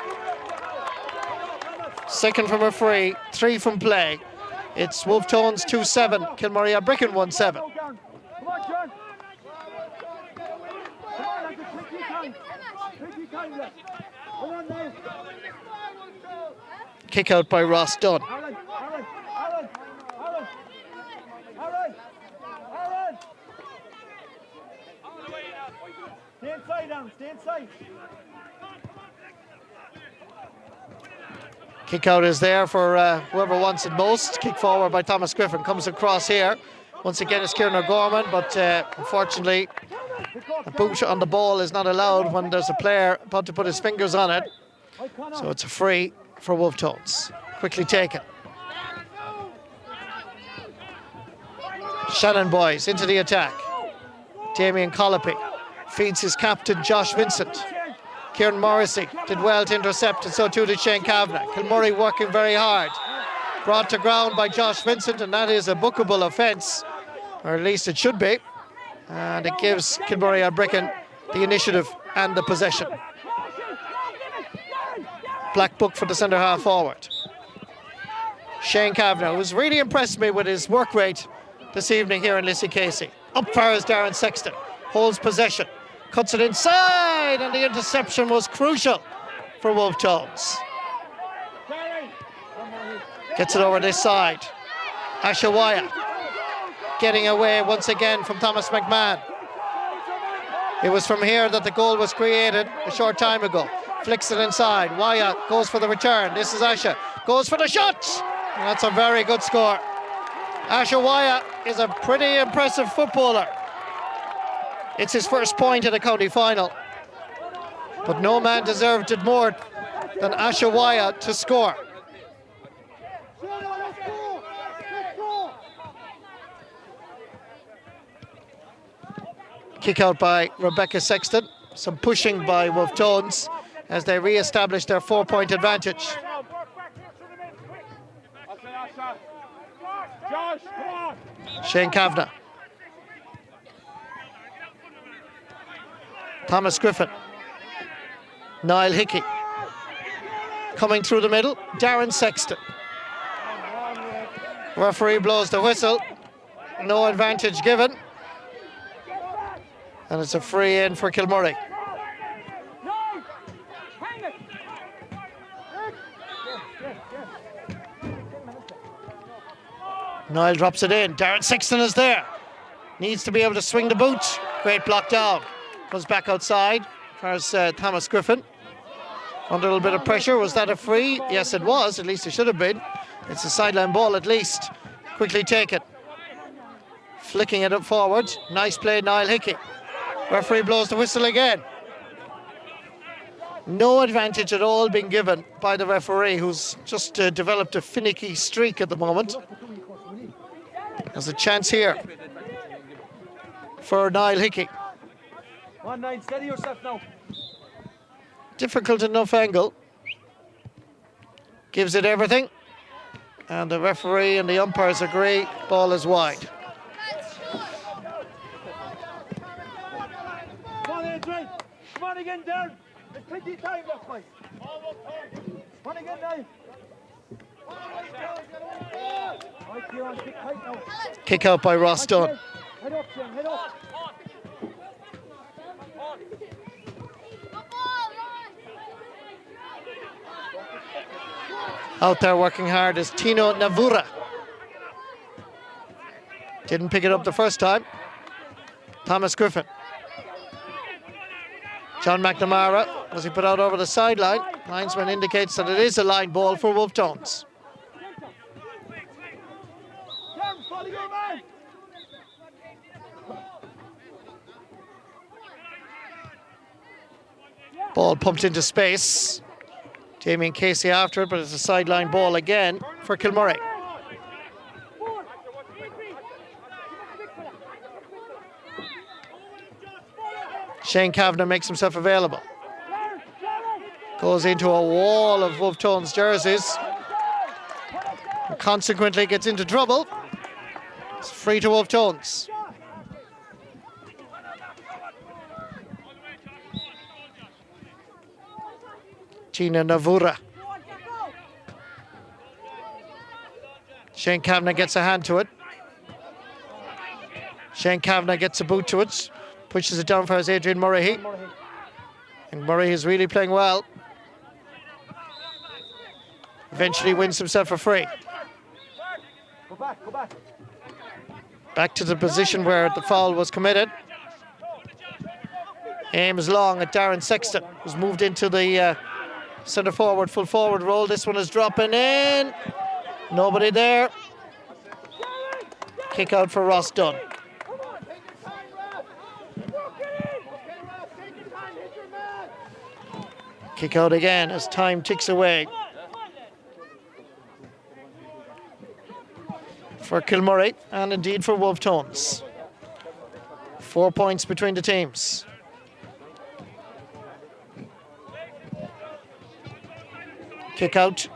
Second from a free, 3 from play. It's Wolfe Tones 2-7, Kilmurry Ibrickane 1-7. Kick out by Ross Dunn. Stay inside, Aaron, stay inside. Kick out is there for whoever wants it most. Kick forward by Thomas Griffin. Comes across here. Once again it's Kieran O'Gorman, but unfortunately a boot on the ball is not allowed when there's a player about to put his fingers on it. So it's a free for Wolfe Tones. Quickly taken. Shannon boys into the attack. Damien Colopy feeds his captain Josh Vincent. Kieran Morrisey did well to intercept, and so too did Shane Kavanagh. Kilmurry working very hard. Brought to ground by Josh Vincent, and that is a bookable offence, or at least it should be. And it gives Kilmurry Ibrickane the initiative and the possession. Black book for the centre half forward. Shane Kavanagh, who's really impressed me with his work rate this evening here in Lissy Casey. Up far is Darren Sexton. Holds possession. Cuts it inside, and the interception was crucial for Wolfe Tones. Gets it over this side. Ashawaya getting away once again from Thomas McMahon. It was from here that the goal was created a short time ago. Flicks it inside. Waya goes for the return. This is Asha. Goes for the shot. And that's a very good score. Ashawaya is a pretty impressive footballer. It's his first point in the county final. but no man deserved it more than Ashawaya to score. Kick out by Rebecca Sexton. Some pushing by Wolfe Tones as they re-establish their 4-point advantage. Shane Kavanagh. Thomas Griffin. Niall Hickey. Coming through the middle, Darren Sexton. Referee blows the whistle. No advantage given. And it's a free in for Kilmurry. Niall drops it in. Darren Sexton is there. Needs to be able to swing the boot. Great block down. Comes back outside. There's Thomas Griffin. Under a little bit of pressure. Was that a free? Yes, it was. At least it should have been. It's a sideline ball at least. Quickly taken. Flicking it up forward. Nice play, Niall Hickey. Referee blows the whistle again. No advantage at all being given by the referee, who's just developed a finicky streak at the moment. There's a chance here for Niall Hickey. 1-9, steady yourself now. Difficult enough angle. Gives it everything. And the referee and the umpires agree, ball is wide. Come on, Adrian. Come on again, Darren. There's plenty of time left, mate. Come on again, now. Kick out by Ross Dunn. Head up, Jim, head up. Out there working hard is Tino Navura. Didn't pick it up the first time. Thomas Griffin. John McNamara, as he put out over the sideline. Linesman indicates that it is a line ball for Wolfe Tones. Ball pumped into space. Damien Casey after it, but it's a sideline ball again for Kilmurry. Shane Kavanagh makes himself available. Goes into a wall of Wolfe Tones jerseys. And consequently gets into trouble. It's free to Wolfe Tones. Tina Navura. Shane Kavanagh gets a hand to it. Shane Kavanagh gets a boot to it. Pushes it down for his Adrian Murray. And Murray is really playing well. Eventually wins himself a free. Go back, go back. Back to the position where the foul was committed. Aim is long at Darren Sexton, who's moved into the centre forward, full forward role. This one is dropping in. Nobody there. Kick out for Ross Dunn. Kick out again as time ticks away for Kilmurry and indeed for Wolfe Tones. 4 points between the teams. Kick out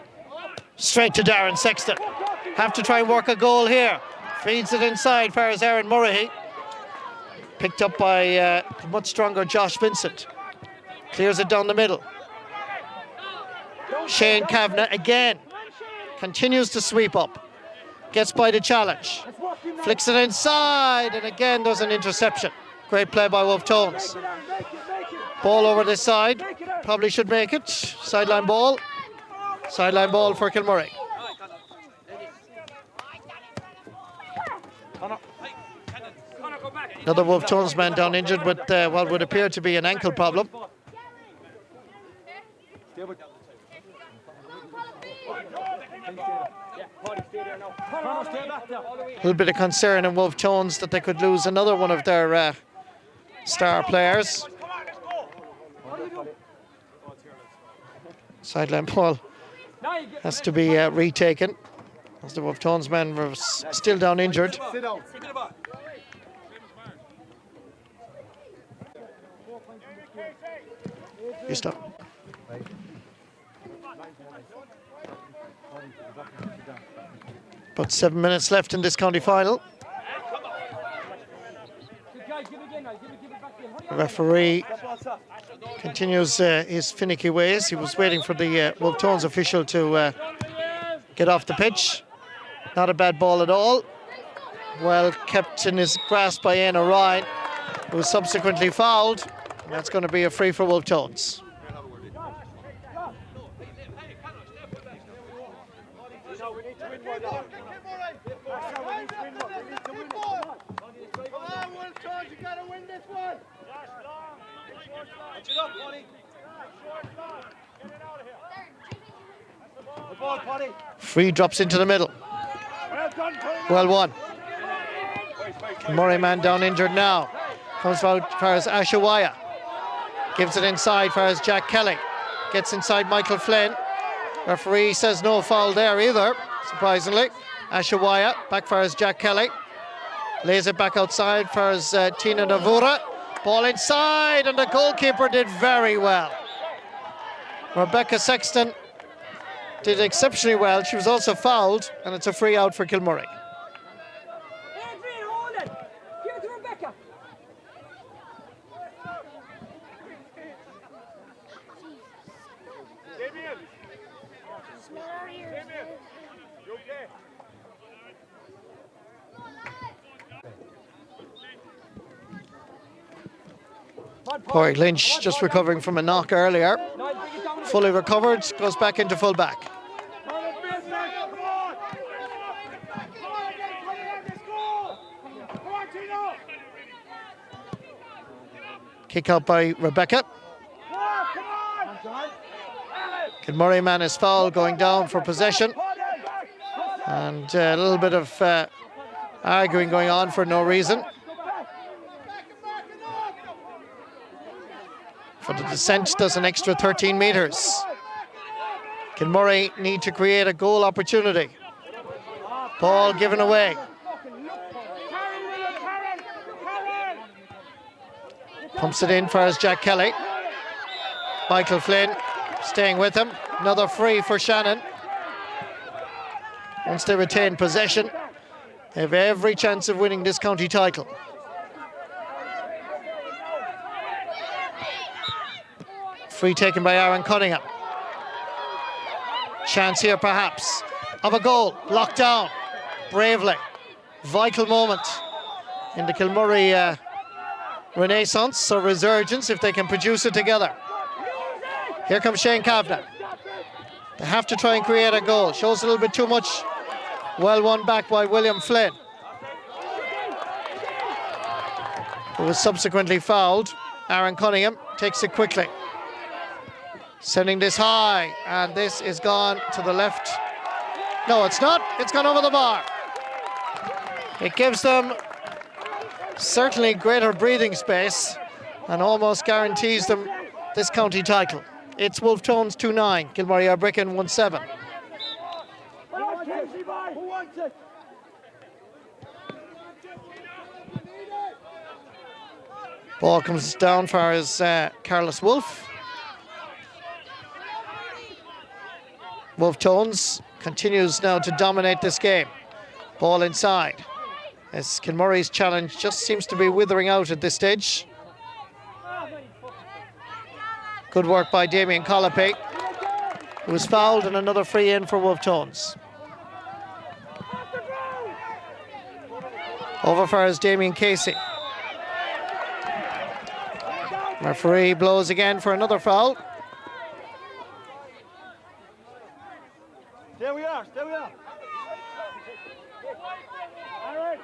straight to Darren Sexton. Have to try and work a goal here. Feeds it inside for his Aaron Murray. Picked up by the much stronger Josh Vincent. Clears it down the middle. Shane Kavanagh again continues to sweep up. Gets by the challenge. Flicks it inside, and again there's an interception. Great play by Wolfe Tones. Ball over this side. Probably should make it. Sideline ball. Sideline ball for Kilmurry. Another Wolfe Tones man down injured with what would appear to be an ankle problem. A little bit of concern in Wolfe Tones that they could lose another one of their star players. Sideline ball has to be retaken, as the Wolfe Tones men were still down injured. Sit down. You stop. About 7 minutes left in this county final. The referee continues his finicky ways. He was waiting for the Wolfe Tones official to get off the pitch. Not a bad ball at all. Well kept in his grasp by Éanna Ryan, who was subsequently fouled. And that's going to be a free for Wolfe Tones. Free drops into the middle. Well won. Kilmurry man down injured now. Comes out far as Ashawaya. Gives it inside far as Jack Kelly. Gets inside Michael Flynn. Referee says no foul there either, surprisingly. Ashawaya back far as Jack Kelly. Lays it back outside far as Tina Navura. Ball inside, and the goalkeeper did very well. Rebecca Sexton did exceptionally well. She was also fouled, and it's a free out for Kilmurry. Adrian, hold it. Give it to Rebecca. Damien. Damien. You okay? Corey Lynch just recovering from a knock earlier. Fully recovered, goes back into full back. Kick out by Rebecca. Kilmurry man is fouled, going down for possession. And a little bit of arguing going on for no reason. For the descent does an extra 13 metres. Kilmurry need to create a goal opportunity. Ball given away. Pumps it in for as Jack Kelly. Michael Flynn staying with him. Another free for Shannon. Once they retain possession, they have every chance of winning this county title. Free taken by Aaron Cunningham. Chance here perhaps of a goal. Locked down bravely. Vital moment in the Kilmurry renaissance or resurgence if they can produce it together. Here comes Shane Kavanagh. They have to try and create a goal. Shows a little bit too much. Well won back by William Flynn, who was subsequently fouled. Aaron Cunningham takes it quickly. Sending this high, and this is gone to the left. No, it's not. It's gone over the bar. It gives them certainly greater breathing space and almost guarantees them this county title. It's Wolfe Tones 2-9, Kilmurry Ibrickane 1-7. Ball comes down far as Carlos Wolfe. Wolfe Tones continues now to dominate this game. Ball inside. As Kilmurry's challenge just seems to be withering out at this stage. Good work by Damien Colopy, who was fouled, and another free in for Wolfe Tones. Over far as Damien Casey. Referee blows again for another foul. There we are, there we are. All right.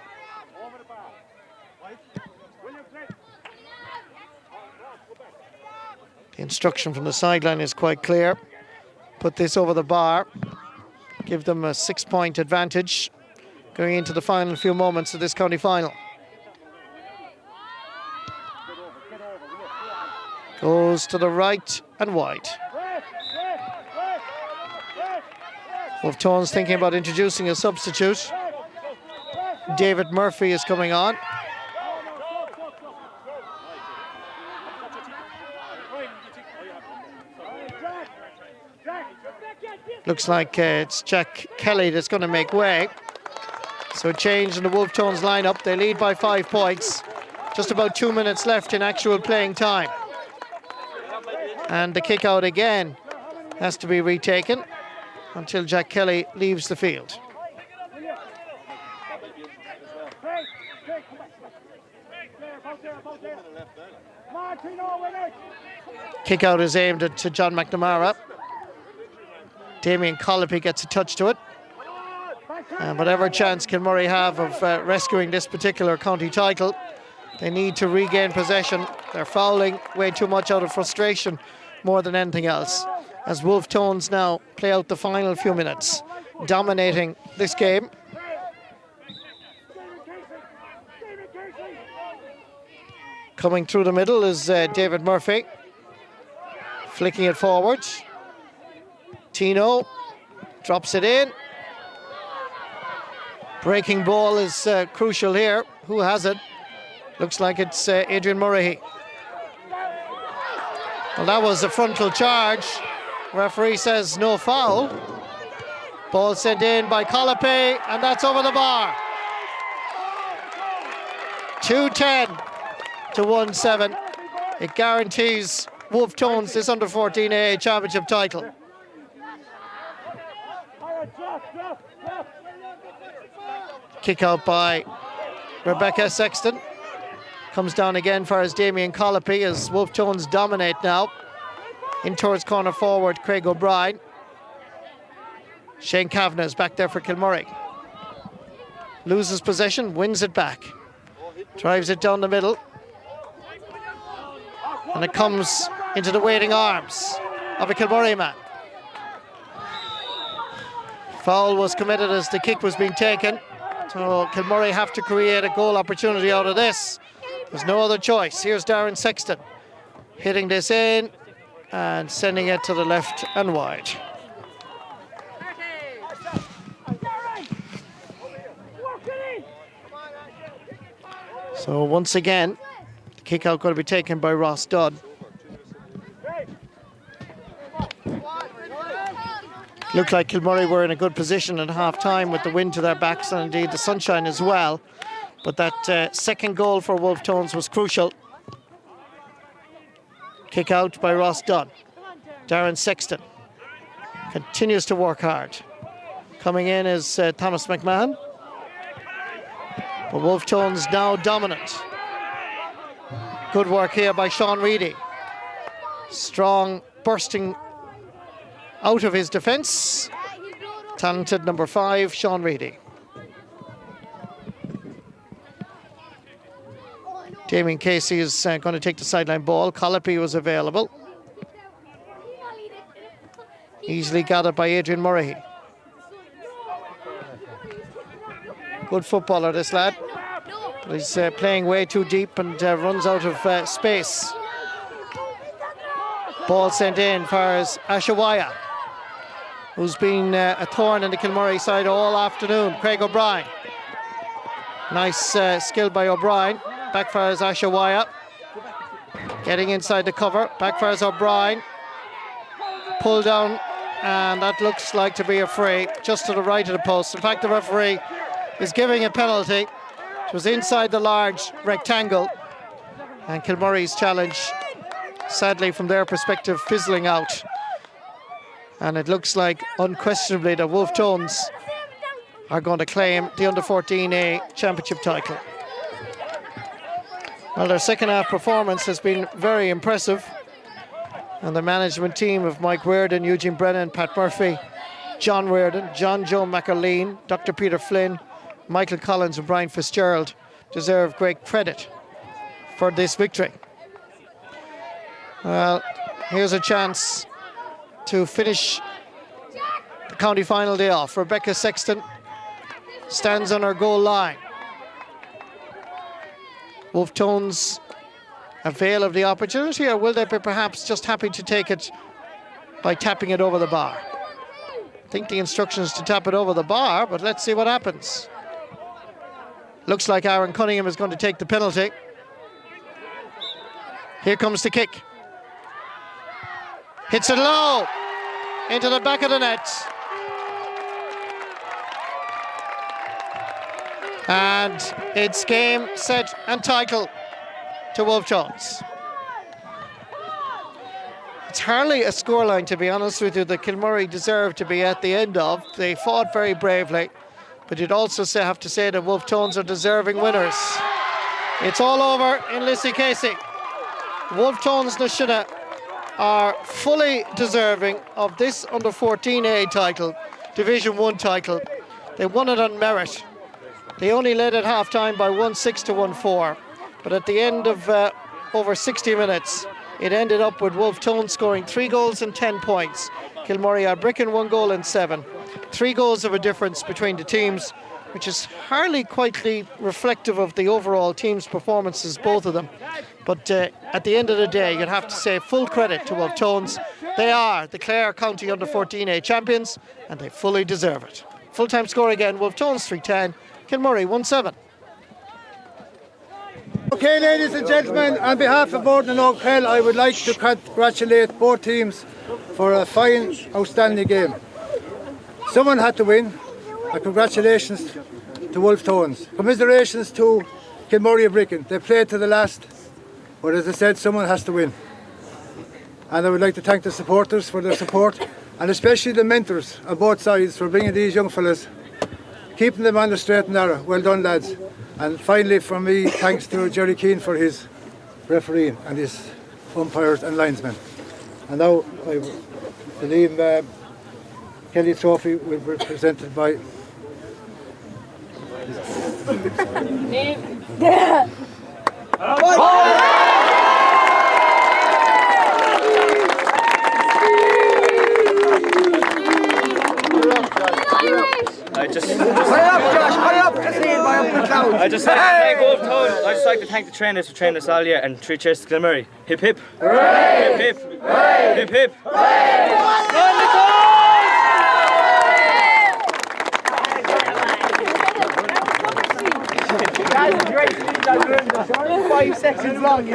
Over the bar. Right. William Flynn. The instruction from the sideline is quite clear. Put this over the bar. Give them a 6-point advantage going into the final few moments of this county final. Goes to the right and wide. Wolfe Tones thinking about introducing a substitute. David Murphy is coming on. Looks like it's Jack Kelly that's going to make way. So change in the Wolfe Tones lineup. They lead by 5 points. Just about 2 minutes left in actual playing time. And the kick out again has to be retaken until Jack Kelly leaves the field. Kick out is aimed at John McNamara. Damien Colopy gets a touch to it. And whatever chance Kilmurry have of rescuing this particular county title, they need to regain possession. They're fouling way too much out of frustration more than anything else. As Wolfe Tones now play out the final few minutes, dominating this game. Coming through the middle is David Murphy, flicking it forward. Tino drops it in. Breaking ball is crucial here. Who has it? Looks like it's Adrian Murray. Well, that was a frontal charge. Referee says no foul. Ball sent in by Colopy, and that's over the bar. 2-10 to 1-7. It guarantees Wolfe Tones this under-14 AA championship title. Kick out by Rebecca Sexton. Comes down again for his Damien Colopy as Wolfe Tones dominate now. In towards corner forward, Craig O'Brien. Shane Kavanagh is back there for Kilmurry. Loses possession, wins it back. Drives it down the middle. And it comes into the waiting arms of a Kilmurry man. Foul was committed as the kick was being taken. So Kilmurry have to create a goal opportunity out of this. There's no other choice. Here's Darren Sexton hitting this in and sending it to the left and wide. So once again, the kick out going to be taken by Ross Dodd. Looked like Kilmurry were in a good position at half-time with the wind to their backs and indeed the sunshine as well. But that second goal for Wolfe Tones was crucial. Kick out by Ross Dunn. Darren Sexton continues to work hard. Coming in is Thomas McMahon. But Wolfe Tones now dominant. Good work here by Sean Reedy. Strong bursting out of his defence. Talented number 5, Sean Reedy. Damien Casey is going to take the sideline ball. Colopy was available. Easily gathered by Adrian Murray. Good footballer, this lad. But he's playing way too deep and runs out of space. Ball sent in for Ashawaya, who's been a thorn in the Kilmurry side all afternoon. Craig O'Brien. Nice skill by O'Brien. Backfires Ashawaya. Getting inside the cover. Backfires O'Brien. Pull down, and that looks like to be a free just to the right of the post. In fact, the referee is giving a penalty. It was inside the large rectangle, and Kilmurry's challenge, sadly from their perspective, fizzling out. And it looks like unquestionably that Wolfe Tones are going to claim the under-14A championship title. Well, their second half performance has been very impressive, and the management team of Mike Reardon, Eugene Brennan, Pat Murphy, John Reardon, John Joe McAleen, Dr. Peter Flynn, Michael Collins and Brian Fitzgerald deserve great credit for this victory. Well, here's a chance to finish the county final day off. Rebecca Sexton stands on her goal line. Wolfe Tones avail of the opportunity, or will they be perhaps just happy to take it by tapping it over the bar? I think the instruction is to tap it over the bar, but let's see what happens. Looks like Aaron Cunningham is going to take the penalty. Here comes the kick. Hits it low into the back of the net. And it's game, set and title to Wolfe Tones. It's hardly a scoreline, to be honest with you, that Kilmurry deserved to be at the end of. They fought very bravely, but you'd also have to say that Wolfe Tones are deserving winners. It's all over in Lissycasey. Wolfe Tones Nashina are fully deserving of this under 14A title, Division 1 title. They won it on merit. They only led at half time by 1-6 to 1-4, but at the end of over 60 minutes, it ended up with Wolfe Tones scoring 3 goals and 10 points. Kilmurry Ibrickane 1 goal and 7. 3 goals of a difference between the teams, which is hardly quite reflective of the overall team's performances, both of them. But at the end of the day, you'd have to say full credit to Wolfe Tones. They are the Clare County Under 14A champions, and they fully deserve it. Full-time score again, Wolfe Tones 3-10, Kilmurry 1-7. Okay, ladies and gentlemen, on behalf of Borden and Oak Hill, I would like to congratulate both teams for a fine, outstanding game. Someone had to win, and congratulations to Wolfe Tones. Commiserations to Kilmurry Ibrickane. They played to the last, but as I said, someone has to win. And I would like to thank the supporters for their support, and especially the mentors on both sides for bringing these young fellas, keeping them on the straight and narrow. Well done, lads. And finally, from me, thanks to Jerry Keane for his refereeing and his umpires and linesmen. And now, I believe Kelly Trophy will be presented by... I just like to thank the trainers who trained us all year, and 3 cheers to Kilmurry. Hip hip. Hooray! Hip hip. Hooray! Hip hip. That's a great speech. I learned that. Only 5 seconds long.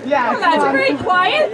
Yeah, that's pretty quiet.